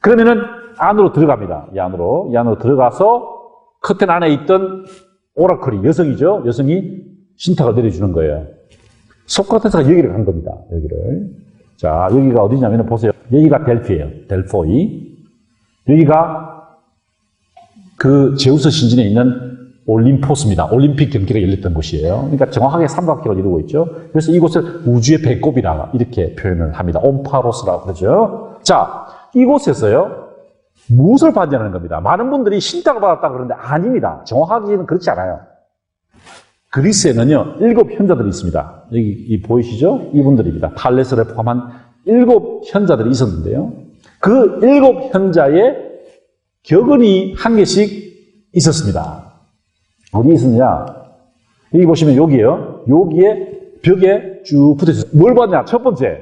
S1: 그러면은 안으로 들어갑니다. 이 안으로 들어가서 커튼 안에 있던 오라클이, 여성이죠. 여성이 신탁을 내려주는 거예요. 소크라테스가 여기를 간 겁니다. 여기를. 자, 여기가 어디냐면 보세요. 여기가 델피예요. 델포이. 여기가 그 제우스 신전에 있는 올림포스입니다. 올림픽 경기가 열렸던 곳이에요. 그러니까 정확하게 삼각형을 이루고 있죠. 그래서 이곳을 우주의 배꼽이라 이렇게 표현을 합니다. 옴파로스라고 그러죠. 자, 이곳에서요. 무엇을 받냐는 겁니다. 많은 분들이 신탁을 받았다 그러는데 아닙니다. 정확하게는 그렇지 않아요. 그리스에는요, 7 현자들이 있습니다. 여기 보이시죠? 이분들입니다. 탈레스를 포함한 7 현자들이 있었는데요. 그 7 현자의 격언이 한 개씩 있었습니다. 어디에 있었냐? 여기 보시면 여기에요. 여기에 벽에 쭉 붙어 있어요. 뭘 봤냐? 첫 번째,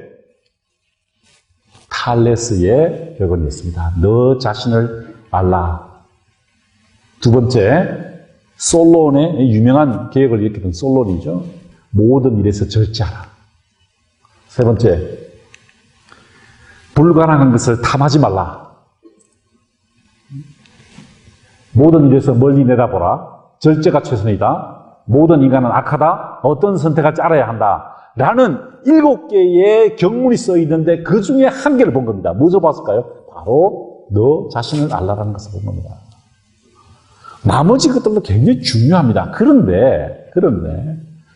S1: 탈레스의 격언이 있습니다. 너 자신을 알라. 두 번째, 솔론의 유명한 계획을 일으켰던 솔론이죠. 모든 일에서 절제하라. 세 번째, 불가능한 것을 탐하지 말라. 모든 일에서 멀리 내다보라. 절제가 최선이다. 모든 인간은 악하다. 어떤 선택할지 알아야 한다. 라는 7개의 경문이 써 있는데 그 중에 한 개를 본 겁니다. 무엇을 봤을까요? 바로 너 자신을 알라라는 것을 본 겁니다. 나머지 것들도 굉장히 중요합니다. 그런데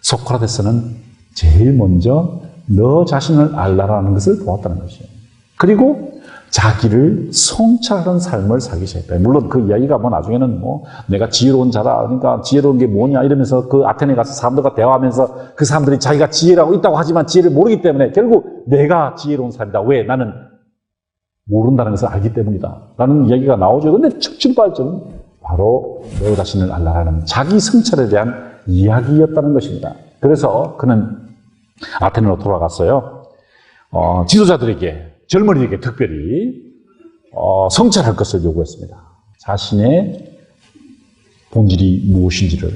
S1: 소크라테스는 제일 먼저 너 자신을 알라라는 것을 보았다는 것이에요. 그리고 자기를 성찰하는 삶을 살기 시작했다. 물론 그 이야기가 나중에는 내가 지혜로운 자다. 그러니까 지혜로운 게 뭐냐 이러면서 그 아테네 가서 사람들과 대화하면서 그 사람들이 자기가 지혜라고 있다고 하지만 지혜를 모르기 때문에 결국 내가 지혜로운 사람이다. 왜? 나는 모른다는 것을 알기 때문이다. 라는 이야기가 나오죠. 근데 척진발전은 바로 너 자신을 알라라는 자기 성찰에 대한 이야기였다는 것입니다. 그래서 그는 아테네로 돌아갔어요. 지도자들에게, 젊은이에게 특별히 성찰할 것을 요구했습니다. 자신의 본질이 무엇인지를.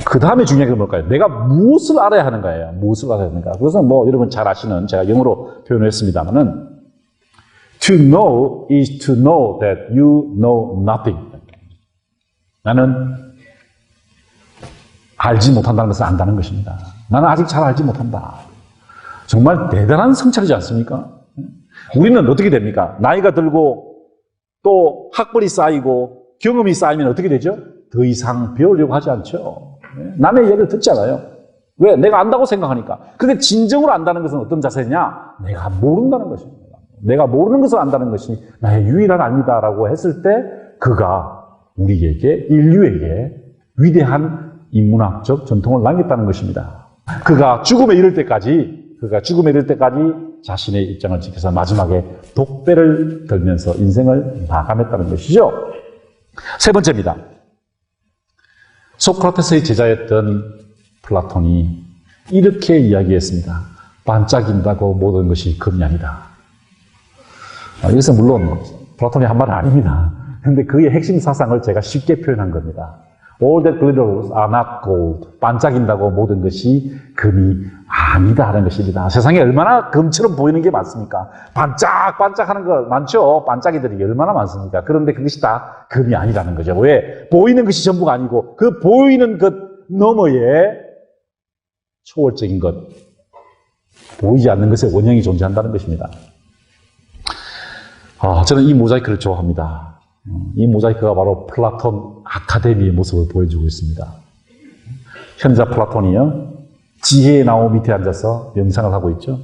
S1: 그 다음에 중요한 게 뭘까요? 내가 무엇을 알아야 하는가예요. 무엇을 알아야 하는가. 그래서 여러분 잘 아시는, 제가 영어로 표현했습니다만은 To know is to know that you know nothing. 나는 알지 못한다는 것을 안다는 것입니다. 나는 아직 잘 알지 못한다. 정말 대단한 성찰이지 않습니까? 우리는 어떻게 됩니까? 나이가 들고 또 학벌이 쌓이고 경험이 쌓이면 어떻게 되죠? 더 이상 배우려고 하지 않죠. 남의 이야기를 듣잖아요. 왜? 내가 안다고 생각하니까. 근데 진정으로 안다는 것은 어떤 자세냐? 내가 모른다는 것입니다. 내가 모르는 것을 안다는 것이 나의 유일한 알미다라고 했을 때 그가 우리에게, 인류에게 위대한 인문학적 전통을 남겼다는 것입니다. 그가 죽음에 이를 때까지 그가 죽음에 이를 때까지 자신의 입장을 지켜서 마지막에 독배를 들면서 인생을 마감했다는 것이죠. 세 번째입니다. 소크라테스의 제자였던 플라톤이 이렇게 이야기했습니다. 반짝인다고 모든 것이 금이 아니다. 이것은 물론 플라톤이 한 말은 아닙니다. 그런데 그의 핵심 사상을 제가 쉽게 표현한 겁니다. All that glitters are not gold. 반짝인다고 모든 것이 금이 아니다 하는 것입니다. 세상에 얼마나 금처럼 보이는 게 많습니까? 반짝반짝하는 거 많죠? 반짝이들이 얼마나 많습니까? 그런데 그것이 다 금이 아니라는 거죠. 왜? 보이는 것이 전부가 아니고 그 보이는 것 너머에 초월적인 것, 보이지 않는 것의 원형이 존재한다는 것입니다. 저는 이 모자이크를 좋아합니다. 이 모자이크가 바로 플라톤 아카데미의 모습을 보여주고 있습니다. 현자 플라톤이요, 지혜의 나무 밑에 앉아서 명상을 하고 있죠.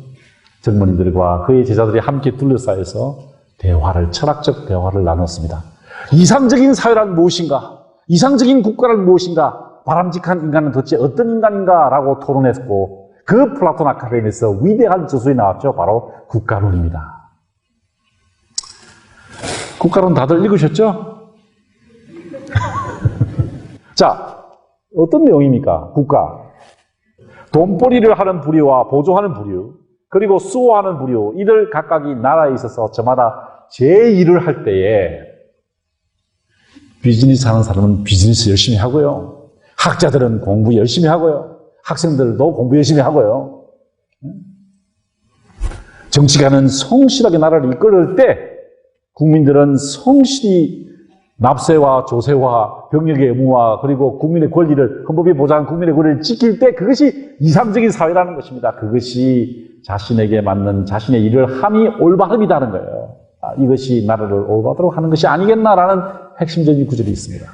S1: 젊은이들과 그의 제자들이 함께 둘러싸여서 철학적 대화를 나눴습니다. 이상적인 사회란 무엇인가? 이상적인 국가란 무엇인가? 바람직한 인간은 도대체 어떤 인간인가? 라고 토론했고, 그 플라톤 아카데미에서 위대한 저술이 나왔죠. 바로 국가론입니다. 국가론 다들 읽으셨죠? 자, 어떤 내용입니까? 국가. 돈벌이를 하는 부류와 보조하는 부류, 그리고 수호하는 부류, 이들 각각이 나라에 있어서 저마다 제 일을 할 때에 비즈니스 하는 사람은 비즈니스 열심히 하고요. 학자들은 공부 열심히 하고요. 학생들도 공부 열심히 하고요. 정치가는 성실하게 나라를 이끌을 때 국민들은 성실히 납세와 조세와 병력의 의무와 그리고 국민의 권리를, 헌법이 보장한 국민의 권리를 지킬 때 그것이 이상적인 사회라는 것입니다. 그것이 자신에게 맞는 자신의 일을 함이 올바름이라는 거예요. 이것이 나라를 올바르도록 하는 것이 아니겠나라는 핵심적인 구절이 있습니다.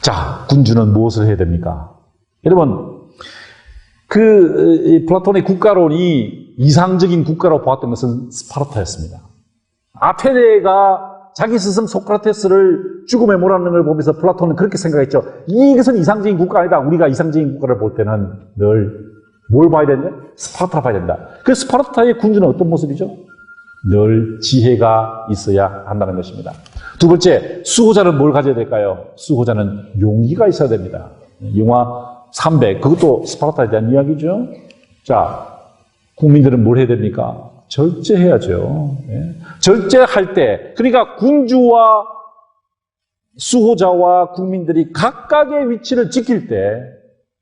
S1: 자, 군주는 무엇을 해야 됩니까? 여러분, 플라톤의 국가론이 이상적인 국가로 보았던 것은 스파르타였습니다. 아테네가 자기 스승 소크라테스를 죽음에 몰아넣는 걸 보면서 플라톤은 그렇게 생각했죠. 이것은 이상적인 국가 아니다. 우리가 이상적인 국가를 볼 때는 늘 뭘 봐야 되냐? 스파르타를 봐야 된다. 그 스파르타의 군주는 어떤 모습이죠? 늘 지혜가 있어야 한다는 것입니다. 두 번째, 수호자는 뭘 가져야 될까요? 수호자는 용기가 있어야 됩니다. 영화 300, 그것도 스파르타에 대한 이야기죠. 자, 국민들은 뭘 해야 됩니까? 절제해야죠. 예. 절제할 때, 그러니까 군주와 수호자와 국민들이 각각의 위치를 지킬 때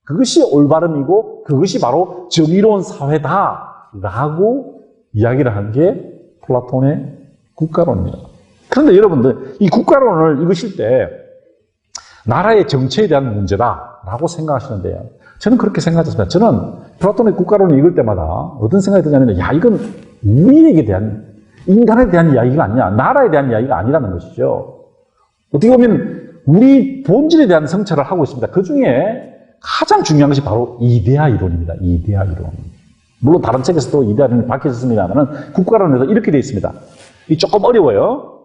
S1: 그것이 올바름이고 그것이 바로 정의로운 사회다라고 이야기를 한 게 플라톤의 국가론입니다. 그런데 여러분들, 이 국가론을 읽으실 때 나라의 정체에 대한 문제다라고 생각하시는데요. 저는 그렇게 생각하지 않습니다. 저는 플라톤의 국가론을 읽을 때마다 어떤 생각이 드냐면, 이건 우리에게 대한, 인간에 대한 이야기가 아니냐, 나라에 대한 이야기가 아니라는 것이죠. 어떻게 보면 우리 본질에 대한 성찰을 하고 있습니다. 그 중에 가장 중요한 것이 바로 이데아 이론입니다. 이데아 이론. 물론 다른 책에서도 이데아 이론이 밝혀졌습니다만 국가론에서 이렇게 되어 있습니다. 이 조금 어려워요.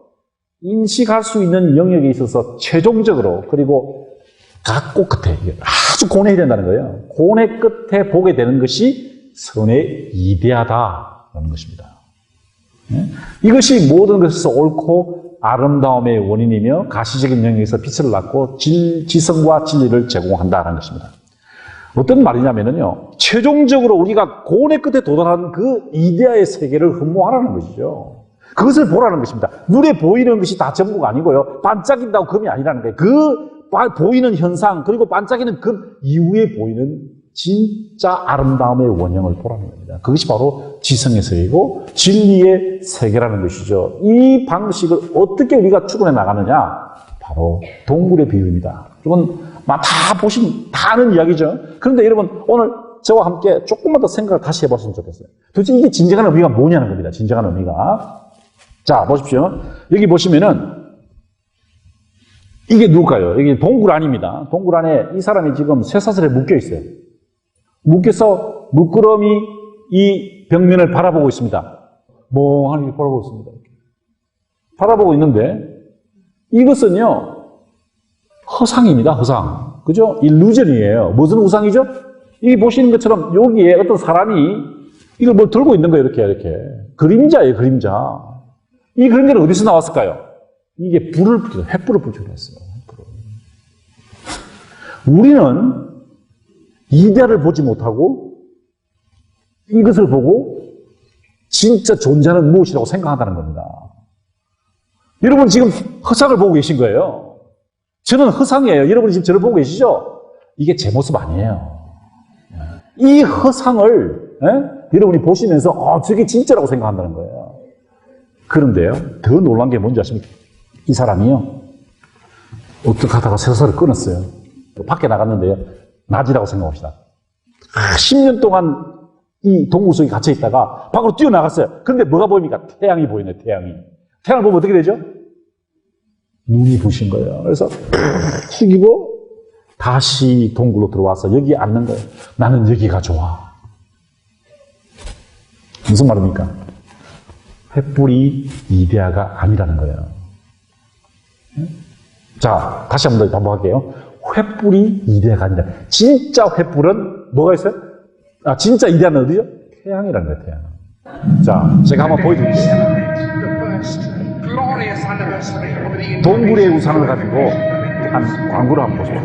S1: 인식할 수 있는 영역에 있어서 최종적으로, 그리고 각고 끝에, 아주 고뇌해야 된다는 거예요. 고뇌 끝에 보게 되는 것이 선의 이데아다라는 것입니다. 이것이 모든 것에서 옳고 아름다움의 원인이며 가시적인 영역에서 빛을 낳고 지성과 진리를 제공한다는 것입니다. 어떤 말이냐면요, 최종적으로 우리가 고뇌 끝에 도달한 그 이데아의 세계를 흠모하라는 것이죠. 그것을 보라는 것입니다. 눈에 보이는 것이 다 전부가 아니고요, 반짝인다고 금이 아니라는 거예요. 그 보이는 현상, 그리고 반짝이는 금 이후에 보이는 진짜 아름다움의 원형을 보라는 겁니다. 그것이 바로 지성의 세계이고 진리의 세계라는 것이죠. 이 방식을 어떻게 우리가 추구해 나가느냐? 바로 동물의 비유입니다. 여러분, 다 보시면 다 아는 이야기죠. 그런데 여러분, 오늘 저와 함께 조금만 더 생각을 다시 해봤으면 좋겠어요. 도대체 이게 진정한 의미가 뭐냐는 겁니다. 진정한 의미가. 자, 보십시오. 여기 보시면은 이게 누굴까요? 여기 동굴 안입니다. 동굴 안에 이 사람이 지금 쇠사슬에 묶여 있어요. 묶여서 물끄러미 이 벽면을 바라보고 있습니다. 멍하니 바라보고 있습니다. 바라보고 있는데 이것은요, 허상입니다. 허상. 그죠? 일루전이에요. 무슨 우상이죠? 이 보시는 것처럼 여기에 어떤 사람이 이걸 뭘 들고 있는 거예요. 이렇게. 그림자예요, 그림자. 이 그림자는 어디서 나왔을까요? 이게 횃불을 붙여놨어요. 우리는 이데아를 보지 못하고 이것을 보고 진짜 존재는 무엇이라고 생각한다는 겁니다. 여러분 지금 허상을 보고 계신 거예요. 저는 허상이에요. 여러분이 지금 저를 보고 계시죠? 이게 제 모습 아니에요. 이 허상을 여러분이 보시면서 저게 진짜라고 생각한다는 거예요. 그런데요, 더 놀란 게 뭔지 아십니까? 이 사람이요, 어떻게 하다가 쇠사슬을 끊었어요. 밖에 나갔는데요, 낮이라고 생각합시다. 10년 동안 이 동굴 속에 갇혀 있다가 밖으로 뛰어나갔어요. 그런데 뭐가 보입니까? 태양이 보이네, 태양이. 태양을 보면 어떻게 되죠? 눈이 부신 거예요. 그래서 숙이고 다시 동굴로 들어와서 여기 앉는 거예요. 나는 여기가 좋아. 무슨 말입니까? 횃불이 이데아가 아니라는 거예요. 자, 다시 한번 더 반복할게요. 횃불이 이데아가 아니라, 진짜 횃불은 뭐가 있어요? 진짜 이데아는 어디죠? 태양이라는 거예요, 태양. 자, 제가 한번 보여드릴게요. 동굴의 우상을 가지고 한 광고를 한번 보세요.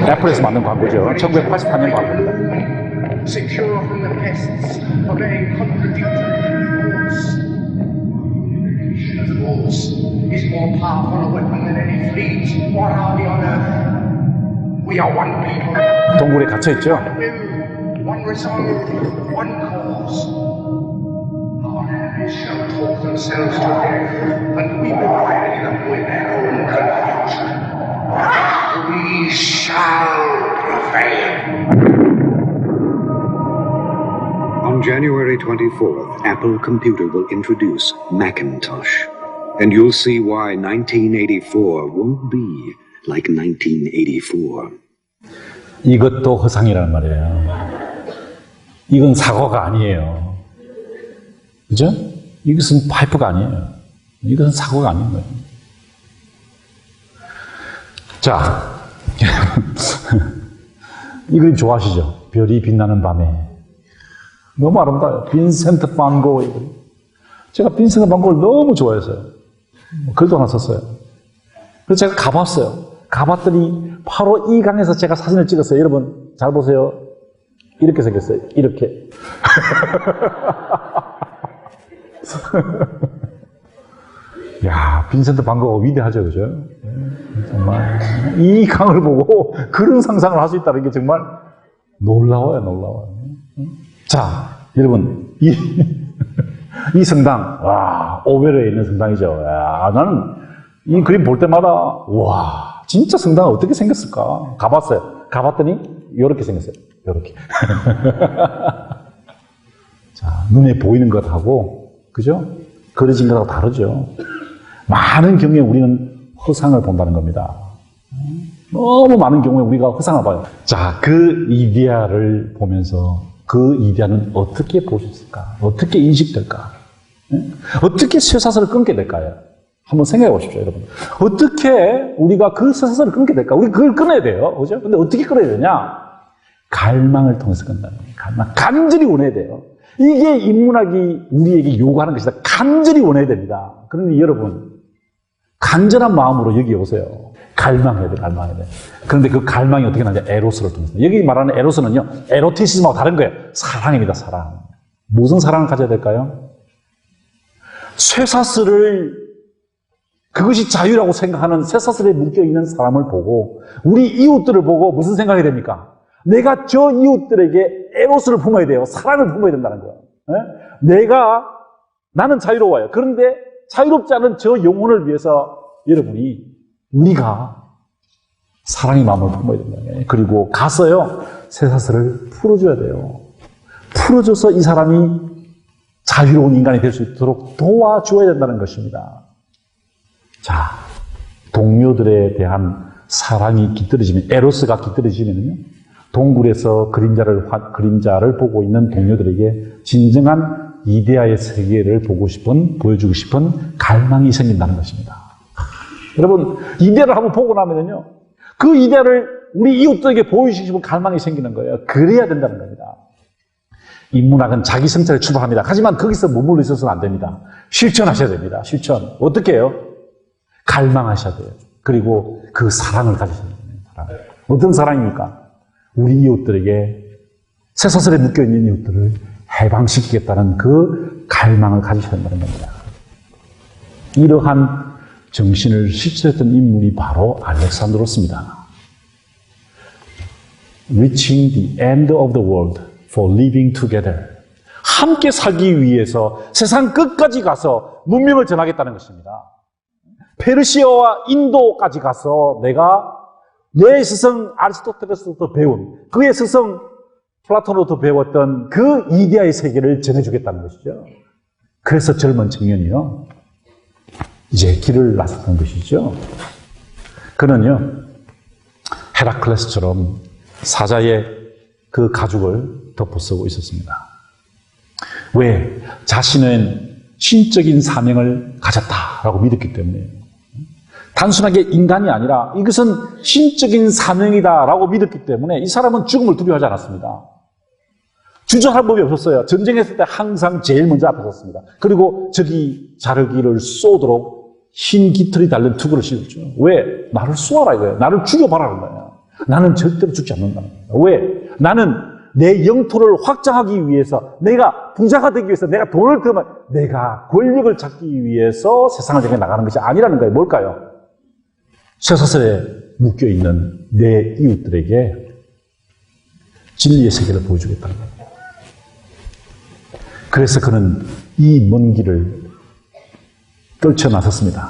S1: 애플에서 만든 광고죠. 1984년 광고입니다. Secure from the pests of a is more powerful a weapon than any fleet or army on earth. We are one people. 동굴에 갇혀 있죠. One resolve, one cause. Our enemies shall talk themselves to death, and we will bury them with their own confusion. We shall prevail.
S2: On January 24th, Apple Computer will introduce Macintosh. And you'll see why 1984 won't be like 1984.
S1: 이것도 허상이라는 말이에요. 이건 사과가 아니에요. 그죠? 이것은 파이프가 아니에요. 이것은 사과가 아닌 거예요. 자, 이 그림 좋아하시죠? 별이 빛나는 밤에. 너무 아름다워요. 빈센트 반 고흐의 그림. 제가 빈센트 반 고흐를 너무 좋아했어요. 글도 하나 썼어요. 그래서 제가 가봤어요. 가봤더니 바로 이 강에서 제가 사진을 찍었어요. 여러분 잘 보세요. 이렇게 생겼어요. 이렇게. 야, 빈센트 반 고흐가 위대하죠, 그죠? 정말 이 강을 보고 그런 상상을 할 수 있다는 게 정말 놀라워요, 놀라워요. 자, 여러분 이 성당, 와, 오베르에 있는 성당이죠. 야, 나는 이 그림 볼 때마다 와, 진짜 성당은 어떻게 생겼을까? 가봤어요. 가봤더니 이렇게 생겼어요. 이렇게. 자, 눈에 보이는 것하고, 그죠? 그려진 것하고 다르죠. 많은 경우에 우리는 허상을 본다는 겁니다. 너무 많은 경우에 우리가 허상을 봐요. 자, 그 이데아를 보면서 그 이데아는 어떻게 보셨을까? 어떻게 인식될까? 어떻게 쇠사슬을 끊게 될까요? 한번 생각해 보십시오, 여러분. 어떻게 우리가 그 쇠사슬을 끊게 될까? 우리 그걸 끊어야 돼요. 그죠? 근데 어떻게 끊어야 되냐? 갈망을 통해서 끊는다는 거예요. 갈망. 간절히 원해야 돼요. 이게 인문학이 우리에게 요구하는 것이다. 간절히 원해야 됩니다. 그러니 여러분, 간절한 마음으로 여기 오세요. 갈망해야 돼, 갈망해야 돼. 그런데 그 갈망이 어떻게 나냐? 에로스를 통해서. 여기 말하는 에로스는요, 에로티시즘하고 다른 거예요. 사랑입니다, 사랑. 무슨 사랑을 가져야 될까요? 쇠사슬을, 그것이 자유라고 생각하는 쇠사슬에 묶여있는 사람을 보고, 우리 이웃들을 보고 무슨 생각이 됩니까? 내가 저 이웃들에게 에로스를 품어야 돼요. 사랑을 품어야 된다는 거예요. 나는 자유로워요. 그런데 자유롭지 않은 저 영혼을 위해서 여러분이, 우리가 사랑의 마음을 품어야 된다는 거예요. 그리고 가서요, 쇠사슬을 풀어줘야 돼요. 풀어줘서 이 사람이 자유로운 인간이 될 수 있도록 도와줘야 된다는 것입니다. 자, 동료들에 대한 사랑이 깃들어지면, 에로스가 깃들어지면요, 동굴에서 그림자를 보고 있는 동료들에게 진정한 이데아의 세계를 보여주고 싶은 갈망이 생긴다는 것입니다. 여러분, 이데아를 한번 보고 나면요, 그 이데아를 우리 이웃들에게 보여주시면 갈망이 생기는 거예요. 그래야 된다는 겁니다. 인문학은 자기 성찰에 출발합니다. 하지만 거기서 머물러 있어서는 안 됩니다. 실천하셔야 됩니다. 실천. 어떻게 해요? 갈망하셔야 돼요. 그리고 그 사랑을 가지셔야 됩니다. 사랑. 어떤 사랑입니까? 우리 이웃들에게 쇠사슬에 묶여있는 이웃들을 해방시키겠다는 그 갈망을 가지셔야 된다는 겁니다. 이러한 정신을 실천했던 인물이 바로 알렉산드로스입니다. Reaching the end of the world for living together. 함께 살기 위해서 세상 끝까지 가서 문명을 전하겠다는 것입니다. 페르시아와 인도까지 가서 내가 내 스승 아리스토텔레스로부터 배운, 그의 스승 플라톤으로부터 배웠던 그 이데아의 세계를 전해주겠다는 것이죠. 그래서 젊은 청년이요, 이제 길을 나섰던 것이죠. 그는요, 헤라클레스처럼 사자의 그 가죽을 덮어쓰고 있었습니다. 왜? 자신은 신적인 사명을 가졌다라고 믿었기 때문에요. 단순하게 인간이 아니라 이것은 신적인 사명이다라고 믿었기 때문에 이 사람은 죽음을 두려워하지 않았습니다. 주저할 법이 없었어요. 전쟁했을 때 항상 제일 먼저 앞에 섰습니다. 그리고 적이 자르기를 쏘도록 흰 깃털이 달린 투구를 씌웠죠. 왜? 나를 쏘아라 이거예요. 나를 죽여봐라는 거예요. 나는 절대로 죽지 않는다는 거예요. 왜? 나는 내 영토를 확장하기 위해서, 내가 부자가 되기 위해서, 내가 돈을 벌면, 내가 권력을 찾기 위해서 세상을 향해 나가는 것이 아니라는 거예요. 뭘까요? 쇠사슬에 묶여있는 내 이웃들에게 진리의 세계를 보여주겠다는 거예요. 그래서 그는 이 먼 길을 떨쳐 나섰습니다.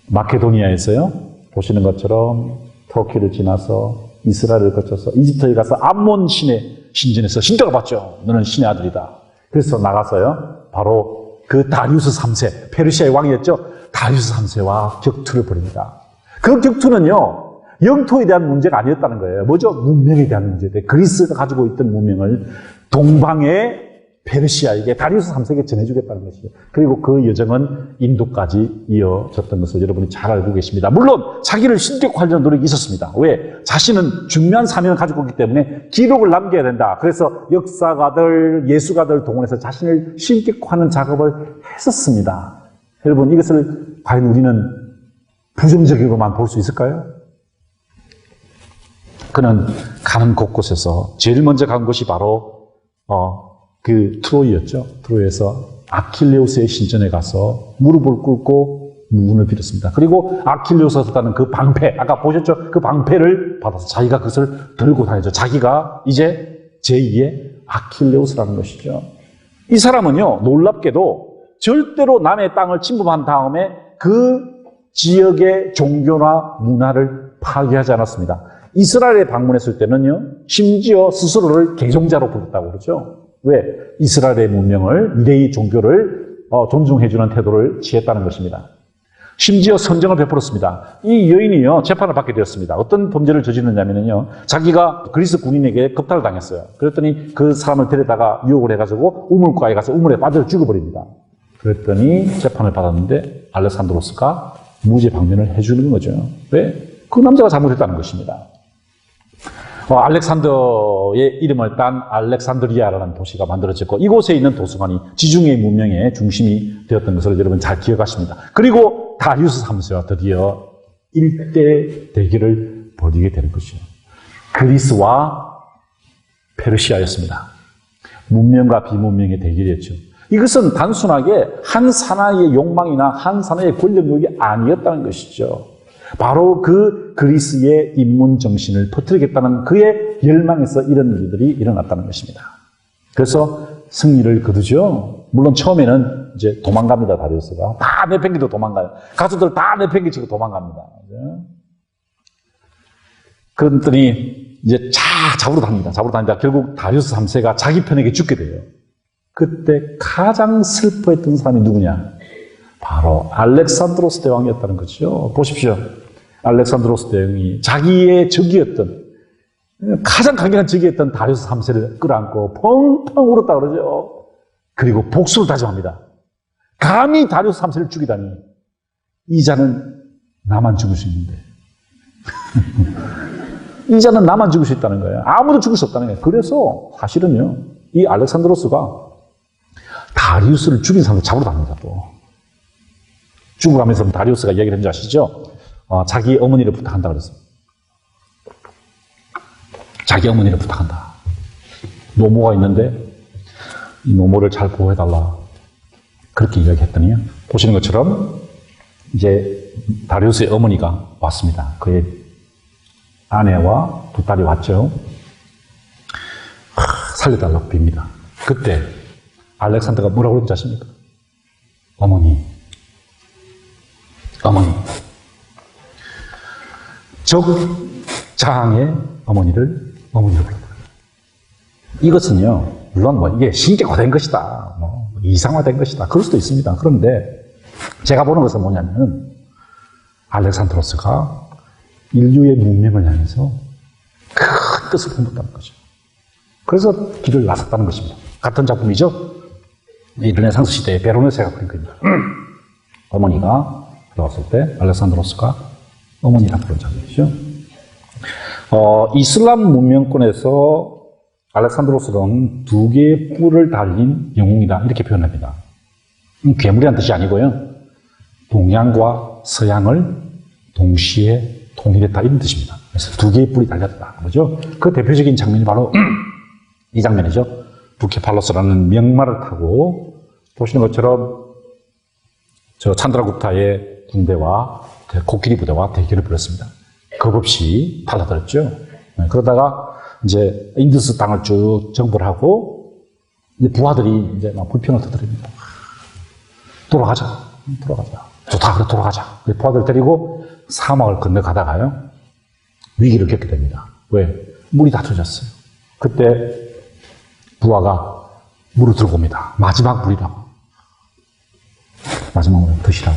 S1: 마케도니아에서요, 보시는 것처럼 터키를 지나서 이스라엘을 거쳐서 이집트에 가서 암몬 신의 신전에서 신도가 봤죠. 너는 신의 아들이다. 그래서 나가서요, 바로 그 다리우스 3세, 페르시아의 왕이었죠. 다리우스 3세와 격투를 벌입니다. 그 격투는요, 영토에 대한 문제가 아니었다는 거예요. 뭐죠? 문명에 대한 문제인데, 그리스가 가지고 있던 문명을 동방의 페르시아에게, 다리우스 3세에게 전해주겠다는 것이죠. 그리고 그 여정은 인도까지 이어졌던 것을 여러분이 잘 알고 계십니다. 물론 자기를 신격화하려는 노력이 있었습니다. 왜? 자신은 중요한 사명을 가지고 있기 때문에 기록을 남겨야 된다. 그래서 역사가들, 예수가들 동원해서 자신을 신격화하는 작업을 했었습니다. 여러분, 이것을 과연 우리는 부정적으로만 볼 수 있을까요? 그는 가는 곳곳에서 제일 먼저 간 곳이 바로 그 트로이였죠. 트로이에서 아킬레우스의 신전에 가서 무릎을 꿇고 문을 빌었습니다. 그리고 아킬레우스가 썼다는 그 방패, 아까 보셨죠? 그 방패를 받아서 자기가 그것을 들고 다니죠. 자기가 이제 제2의 아킬레우스라는 것이죠. 이 사람은요, 놀랍게도 절대로 남의 땅을 침범한 다음에 그 지역의 종교나 문화를 파괴하지 않았습니다. 이스라엘에 방문했을 때는요, 심지어 스스로를 개종자로 부르었다고 그러죠. 왜? 이스라엘의 문명을, 유대의 종교를 존중해주는 태도를 취했다는 것입니다. 심지어 선정을 베풀었습니다. 이 여인이요, 재판을 받게 되었습니다. 어떤 범죄를 저질렀냐면요, 자기가 그리스 군인에게 겁탈을 당했어요. 그랬더니 그 사람을 데려다가 유혹을 해가지고 우물가에 가서 우물에 빠져 죽여버립니다. 그랬더니 재판을 받았는데 알렉산드로스가 무죄 방면을 해주는 거죠. 왜? 그 남자가 잘못했다는 것입니다. 알렉산더의 이름을 딴 알렉산드리아라는 도시가 만들어졌고, 이곳에 있는 도서관이 지중해 문명의 중심이 되었던 것을 여러분 잘 기억하십니다. 그리고 다리우스 3세와 드디어 일대 대결을 벌이게 되는 것이죠. 그리스와 페르시아였습니다. 문명과 비문명의 대결이었죠. 이것은 단순하게 한 사나이의 욕망이나 한 사나이의 권력욕이 아니었다는 것이죠. 바로 그 그리스의 인문 정신을 퍼뜨리겠다는 그의 열망에서 이런 일들이 일어났다는 것입니다. 그래서 승리를 거두죠. 물론 처음에는 이제 도망갑니다, 다리우스가. 다 내팽개도 도망가요. 가수들 다 내팽개치고 도망갑니다. 그랬더니 이제 잡으러 다니다. 결국 다리우스 3세가 자기 편에게 죽게 돼요. 그때 가장 슬퍼했던 사람이 누구냐? 바로 알렉산드로스 대왕이었다는 거죠. 보십시오. 알렉산드로스 대왕이 자기의 적이었던, 가장 강력한 적이었던 다리우스 3세를 끌어안고 펑펑 울었다 그러죠. 그리고 복수를 다짐합니다. 감히 다리우스 3세를 죽이다니, 이 자는 나만 죽을 수 있는데. 이자는 나만 죽을 수 있다는 거예요. 아무도 죽을 수 없다는 거예요. 그래서 사실은요, 이 알렉산드로스가 다리우스를 죽인 사람을 잡으러 다닙니다, 또. 죽어가면서 다리우스가 이야기를 했는지 아시죠? 자기 어머니를 부탁한다 그랬어요. 자기 어머니를 부탁한다. 노모가 있는데 이 노모를 잘 보호해달라. 그렇게 이야기했더니 보시는 것처럼 이제 다리우스의 어머니가 왔습니다. 그의 아내와 두 딸이 왔죠. 살려달라고 빕니다. 그때 알렉산더가 뭐라고 그랬는지 아십니까? 어머니. 적장의 어머니를 어머니로 불렀다. 이것은요, 물론 뭐 이게 신격화된 것이다, 뭐 이상화된 것이다, 그럴 수도 있습니다. 그런데 제가 보는 것은 뭐냐면 알렉산드로스가 인류의 문명을 향해서 큰 뜻을 품었다는 거죠. 그래서 길을 나섰다는 것입니다. 같은 작품이죠. 이 르네상스 시대의 베로네세가 그린 겁니다. 어머니가 들어왔을 때 알렉산드로스가 어머니라고 부른 장면이죠. 이슬람 문명권에서 알렉산드로스는 두 개의 뿔을 달린 영웅이다, 이렇게 표현합니다. 괴물이라는 뜻이 아니고요, 동양과 서양을 동시에 통일했다, 이런 뜻입니다. 그래서 두 개의 뿔이 달렸다, 그죠? 그 대표적인 장면이 바로 이 장면이죠. 부케팔로스라는 명마를 타고 보시는 것처럼 저 찬드라굽타의 군대와 코끼리 부대와 대결을 벌였습니다. 겁없이 달라들었죠. 그러다가 이제 인두스 땅을 쭉 정벌 하고 이제 부하들이 이제 막 불평을 터뜨립니다. 돌아가자. 좋다, 그래 돌아가자. 부하들 데리고 사막을 건너가다가요, 위기를 겪게 됩니다. 왜? 물이 다 젖었어요. 그때 부하가 물을 들고 옵니다. 마지막 물이라고. 마지막 물을 드시라고.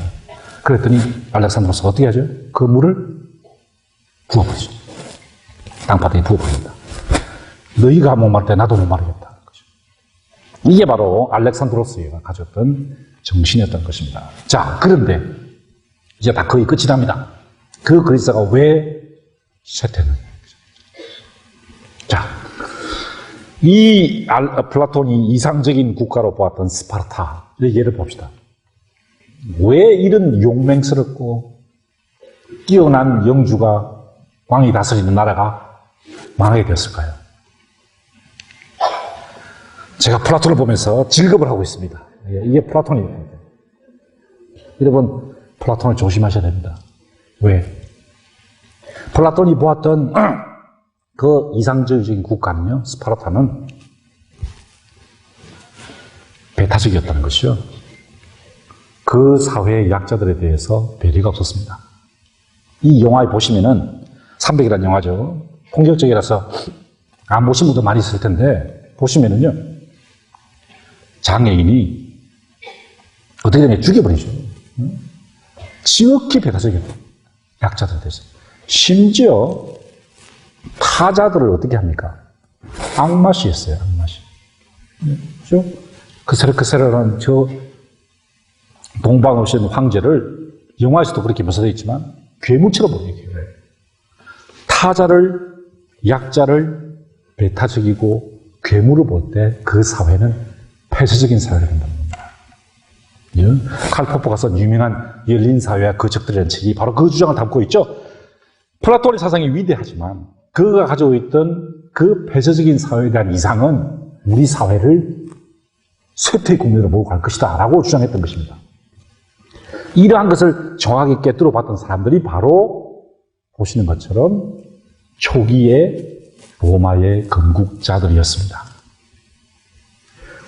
S1: 그랬더니 알렉산드로스가 어떻게 하죠? 그 물을 부어버리죠. 땅바닥에 부어버립니다. 너희가 목마를 때 나도 목마르겠다. 이게 바로 알렉산드로스가 가졌던 정신이었던 것입니다. 자, 그런데 이제 다 거의 끝이 납니다. 그 그리스가 왜 쇠퇴했느냐. 자, 이 플라톤이 이상적인 국가로 보았던 스파르타의 예를 봅시다. 왜 이런 용맹스럽고 뛰어난 영주가, 왕이 다스리는 나라가 망하게 되었을까요? 제가 플라톤을 보면서 즐겁을 하고 있습니다. 이게 플라톤이에요. 여러분, 플라톤을 조심하셔야 됩니다. 왜? 플라톤이 보았던 그 이상적인 국가는요, 스파르타는 배타적이었다는 것이요. 그 사회의 약자들에 대해서 배려가 없었습니다. 이 영화에 보시면은 300이라는 영화죠. 공격적이라서 안 보신 분도 많이 있을 텐데, 보시면은요, 장애인이 어떻게 되냐, 죽여버리죠. 지극히 배타적이었다. 약자들에 대해서. 심지어 타자들을 어떻게 합니까? 악마시 했어요, 악마시. 그죠? 크세르크세르라는 저 동방 오신 황제를 영화에서도 그렇게 묘사되어 있지만 괴물처럼 보여요. 타자를, 약자를 배타적이고 괴물을 볼 때 그 사회는 폐쇄적인 사회가 된다는 겁니다. 칼 포퍼가 쓴 유명한 열린 사회와 그 적들이라는 책이 바로 그 주장을 담고 있죠. 플라톤의 사상이 위대하지만 그가 가지고 있던 그 폐쇄적인 사회에 대한 이상은 우리 사회를 쇠퇴의 국면으로 몰고 갈 것이다 라고 주장했던 것입니다. 이러한 것을 정확하게 꿰뚫어 봤던 사람들이 바로 보시는 것처럼 초기의 로마의 건국자들이었습니다.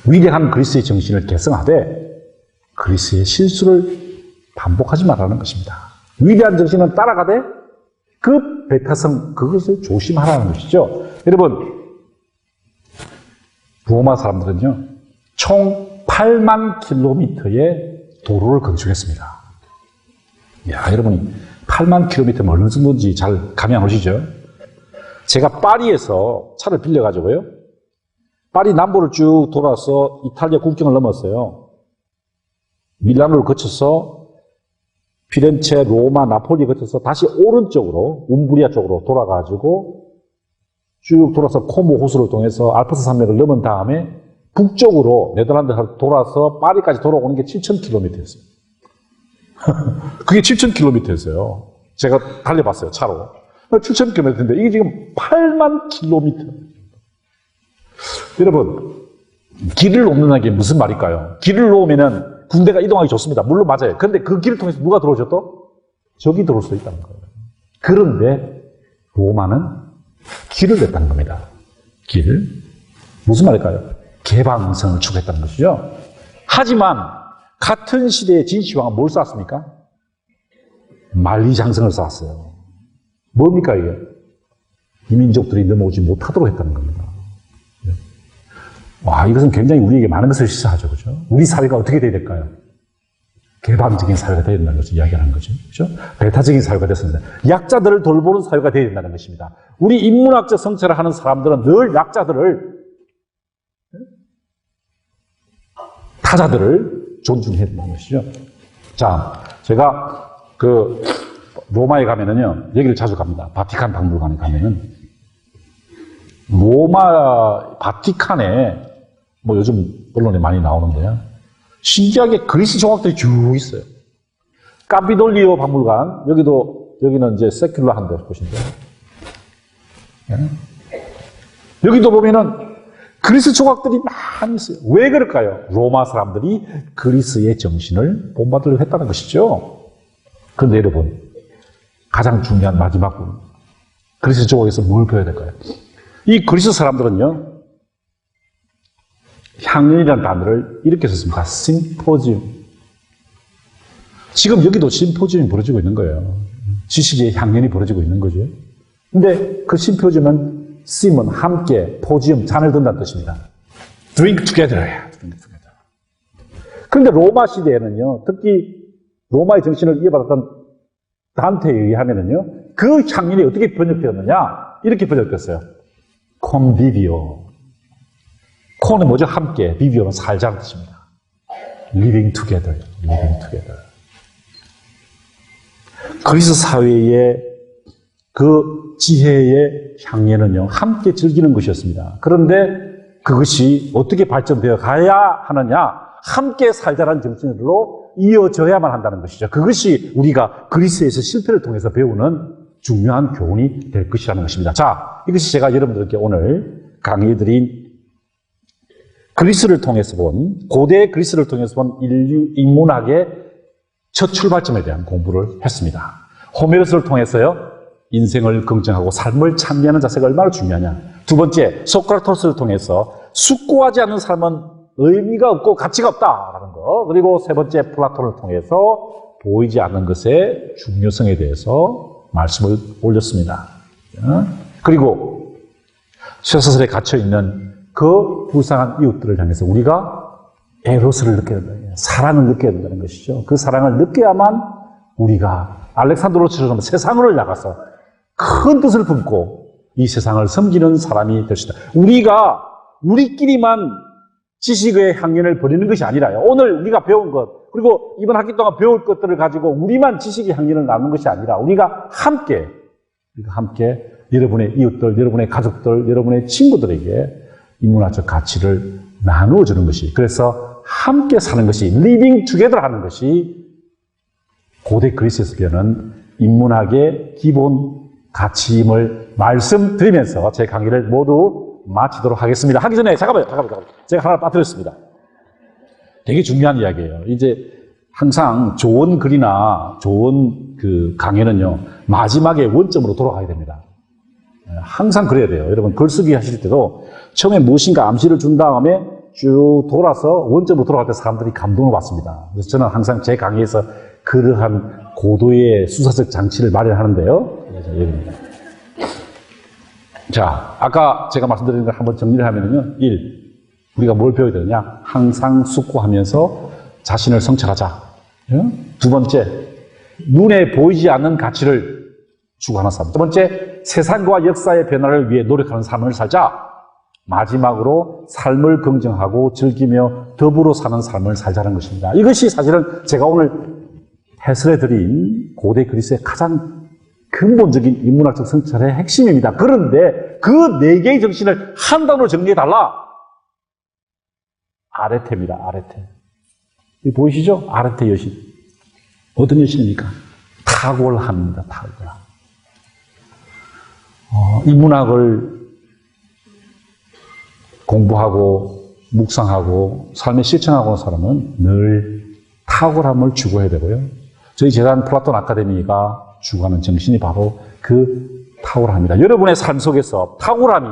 S1: 위대한 그리스의 정신을 계승하되 그리스의 실수를 반복하지 말라는 것입니다. 위대한 정신은 따라가되 그 배타성, 그것을 조심하라는 것이죠. 여러분, 로마 사람들은요, 총 8만 킬로미터의 도로를 건축했습니다. 야, 여러분이 8만 킬로미터면 어느 정도인지 잘 감이 안 오시죠? 제가 파리에서 차를 빌려가지고요, 파리 남부를 쭉 돌아서 이탈리아 국경을 넘었어요. 밀라노를 거쳐서 피렌체, 로마, 나폴리 거쳐서 다시 오른쪽으로 움브리아 쪽으로 돌아가지고 쭉 돌아서 코모 호수를 통해서 알프스 산맥을 넘은 다음에 북쪽으로 네덜란드를 돌아서 파리까지 돌아오는 게 7,000km였어요. 그게 7,000km였어요. 제가 달려봤어요, 차로. 7,000km인데 이게 지금 8만 km. 여러분, 길을 놓는다는 게 무슨 말일까요? 길을 놓으면은 군대가 이동하기 좋습니다. 물론 맞아요. 그런데 그 길을 통해서 누가 들어오죠 또? 적이 들어올 수 있다는 거예요. 그런데 로마는 길을 냈다는 겁니다. 길. 무슨 말일까요? 개방성을 추구했다는 것이죠. 하지만 같은 시대의 진시황은 뭘 쌓았습니까? 만리장성을 쌓았어요. 뭡니까 이게? 이민족들이 넘어오지 못하도록 했다는 겁니다. 와, 이것은 굉장히 우리에게 많은 것을 시사하죠. 그죠? 우리 사회가 어떻게 돼야 될까요? 개방적인 사회가 되어야 된다는 것을 이야기하는 거죠. 그죠? 배타적인 사회가 됐습니다. 약자들을 돌보는 사회가 되어야 된다는 것입니다. 우리 인문학적 성찰을 하는 사람들은 늘 약자들을, 타자들을 존중해야 된다는 것이죠. 자, 제가 로마에 가면은요, 여기를 자주 갑니다. 바티칸 박물관에 가면은, 로마, 바티칸에, 요즘 언론에 많이 나오는데요. 신기하게 그리스 조각들이 쭉 있어요. 카피돌리오 박물관, 여기는 이제 세큘러 한데 보시면 여기도 보면은 그리스 조각들이 많이 있어요. 왜 그럴까요? 로마 사람들이 그리스의 정신을 본받으려고 했다는 것이죠. 그런데 여러분, 가장 중요한 마지막 부분. 그리스 조각에서 뭘 배워야 될까요? 이 그리스 사람들은요, 향연이라는 단어를 이렇게 썼습니다. 심포지움. 지금 여기도 심포지움이 벌어지고 있는 거예요. 지식의 향연이 벌어지고 있는 거죠. 근데 그 심포지움은 심은 함께, 포지움, 잔을 든다는 뜻입니다. Drink together. Drink together. 그런데 로마 시대에는요, 특히 로마의 정신을 이어받았던 단테에 의하면은요, 그 향연이 어떻게 번역되었느냐? 이렇게 번역됐어요. convivio. con은 뭐죠? 함께. vivio는 살자는 뜻입니다. living together. living together. 그리스 사회의 그 지혜의 향연은요, 함께 즐기는 것이었습니다. 그런데 그것이 어떻게 발전되어 가야 하느냐? 함께 살자라는 정신으로 이어져야만 한다는 것이죠. 그것이 우리가 그리스에서 실패를 통해서 배우는 중요한 교훈이 될 것이라는 것입니다. 자, 이것이 제가 여러분들께 오늘 강의해드린 그리스를 통해서 고대 그리스를 통해서 본 인류 인문학의 첫 출발점에 대한 공부를 했습니다. 호메로스를 통해서요, 인생을 긍정하고 삶을 찬미하는 자세가 얼마나 중요하냐. 두 번째, 소크라테스를 통해서 숙고하지 않는 삶은 의미가 없고 가치가 없다라는 거. 그리고 세 번째, 플라톤을 통해서 보이지 않는 것의 중요성에 대해서 말씀을 올렸습니다. 그리고 쇠사슬에 갇혀있는 그 불쌍한 이웃들을 향해서 우리가 에로스를 느껴야 된다. 사랑을 느껴야 된다는 것이죠. 그 사랑을 느껴야만 우리가 알렉산드로스처럼 세상을 나가서 큰 뜻을 품고 이 세상을 섬기는 사람이 될 수 있다. 우리끼리만 지식의 향연을 버리는 것이 아니라요. 오늘 우리가 배운 것, 그리고 이번 학기 동안 배울 것들을 가지고 우리만 지식의 향연을 나누는 것이 아니라 우리가 함께 여러분의 이웃들, 여러분의 가족들, 여러분의 친구들에게 인문학적 가치를 나누어 주는 것이, 그래서 함께 사는 것이, living together 하는 것이 고대 그리스에서 배우는 인문학의 기본 가치임을 말씀드리면서 제 강의를 모두 마치도록 하겠습니다. 하기 전에 잠깐만요. 제가 하나 빠뜨렸습니다. 되게 중요한 이야기예요. 이제 항상 좋은 글이나 좋은 강의는요, 마지막에 원점으로 돌아가야 됩니다. 항상 그래야 돼요. 여러분, 글쓰기 하실 때도 처음에 무엇인가 암시를 준 다음에 쭉 돌아서 원점으로 돌아갈 때 사람들이 감동을 받습니다. 그래서 저는 항상 제 강의에서 그러한 고도의 수사적 장치를 마련하는데요. 여기입니다. 자, 아까 제가 말씀드린 걸 한번 정리를 하면요. 1. 우리가 뭘 배워야 되느냐? 항상 숙고하면서 자신을 성찰하자. 두 번째, 눈에 보이지 않는 가치를 추구하는 삶. 두 번째, 세상과 역사의 변화를 위해 노력하는 삶을 살자. 마지막으로 삶을 긍정하고 즐기며 더불어 사는 삶을 살자는 것입니다. 이것이 사실은 제가 오늘 해설해드린 고대 그리스의 가장 근본적인 인문학적 성찰의 핵심입니다. 그런데 그 네 개의 정신을 한 단어로 정리해달라. 아레테입니다. 아레테. 이 보이시죠? 아레테 여신. 어떤 여신입니까? 탁월함입니다. 탁월함. 인문학을 공부하고 묵상하고 삶에 실천하고 하는 사람은 늘 탁월함을 추구해야 되고요. 저희 재단 플라톤 아카데미가 추구하는 정신이 바로 그 탁월함입니다. 여러분의 삶 속에서 탁월함이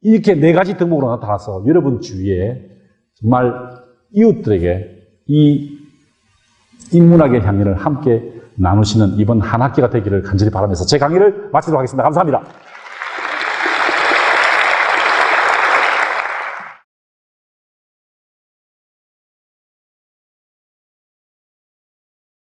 S1: 이렇게 네 가지 덕목으로 나타나서 여러분 주위에 정말 이웃들에게 이 인문학의 향연을 함께 나누시는 이번 한 학기가 되기를 간절히 바라면서 제 강의를 마치도록 하겠습니다. 감사합니다.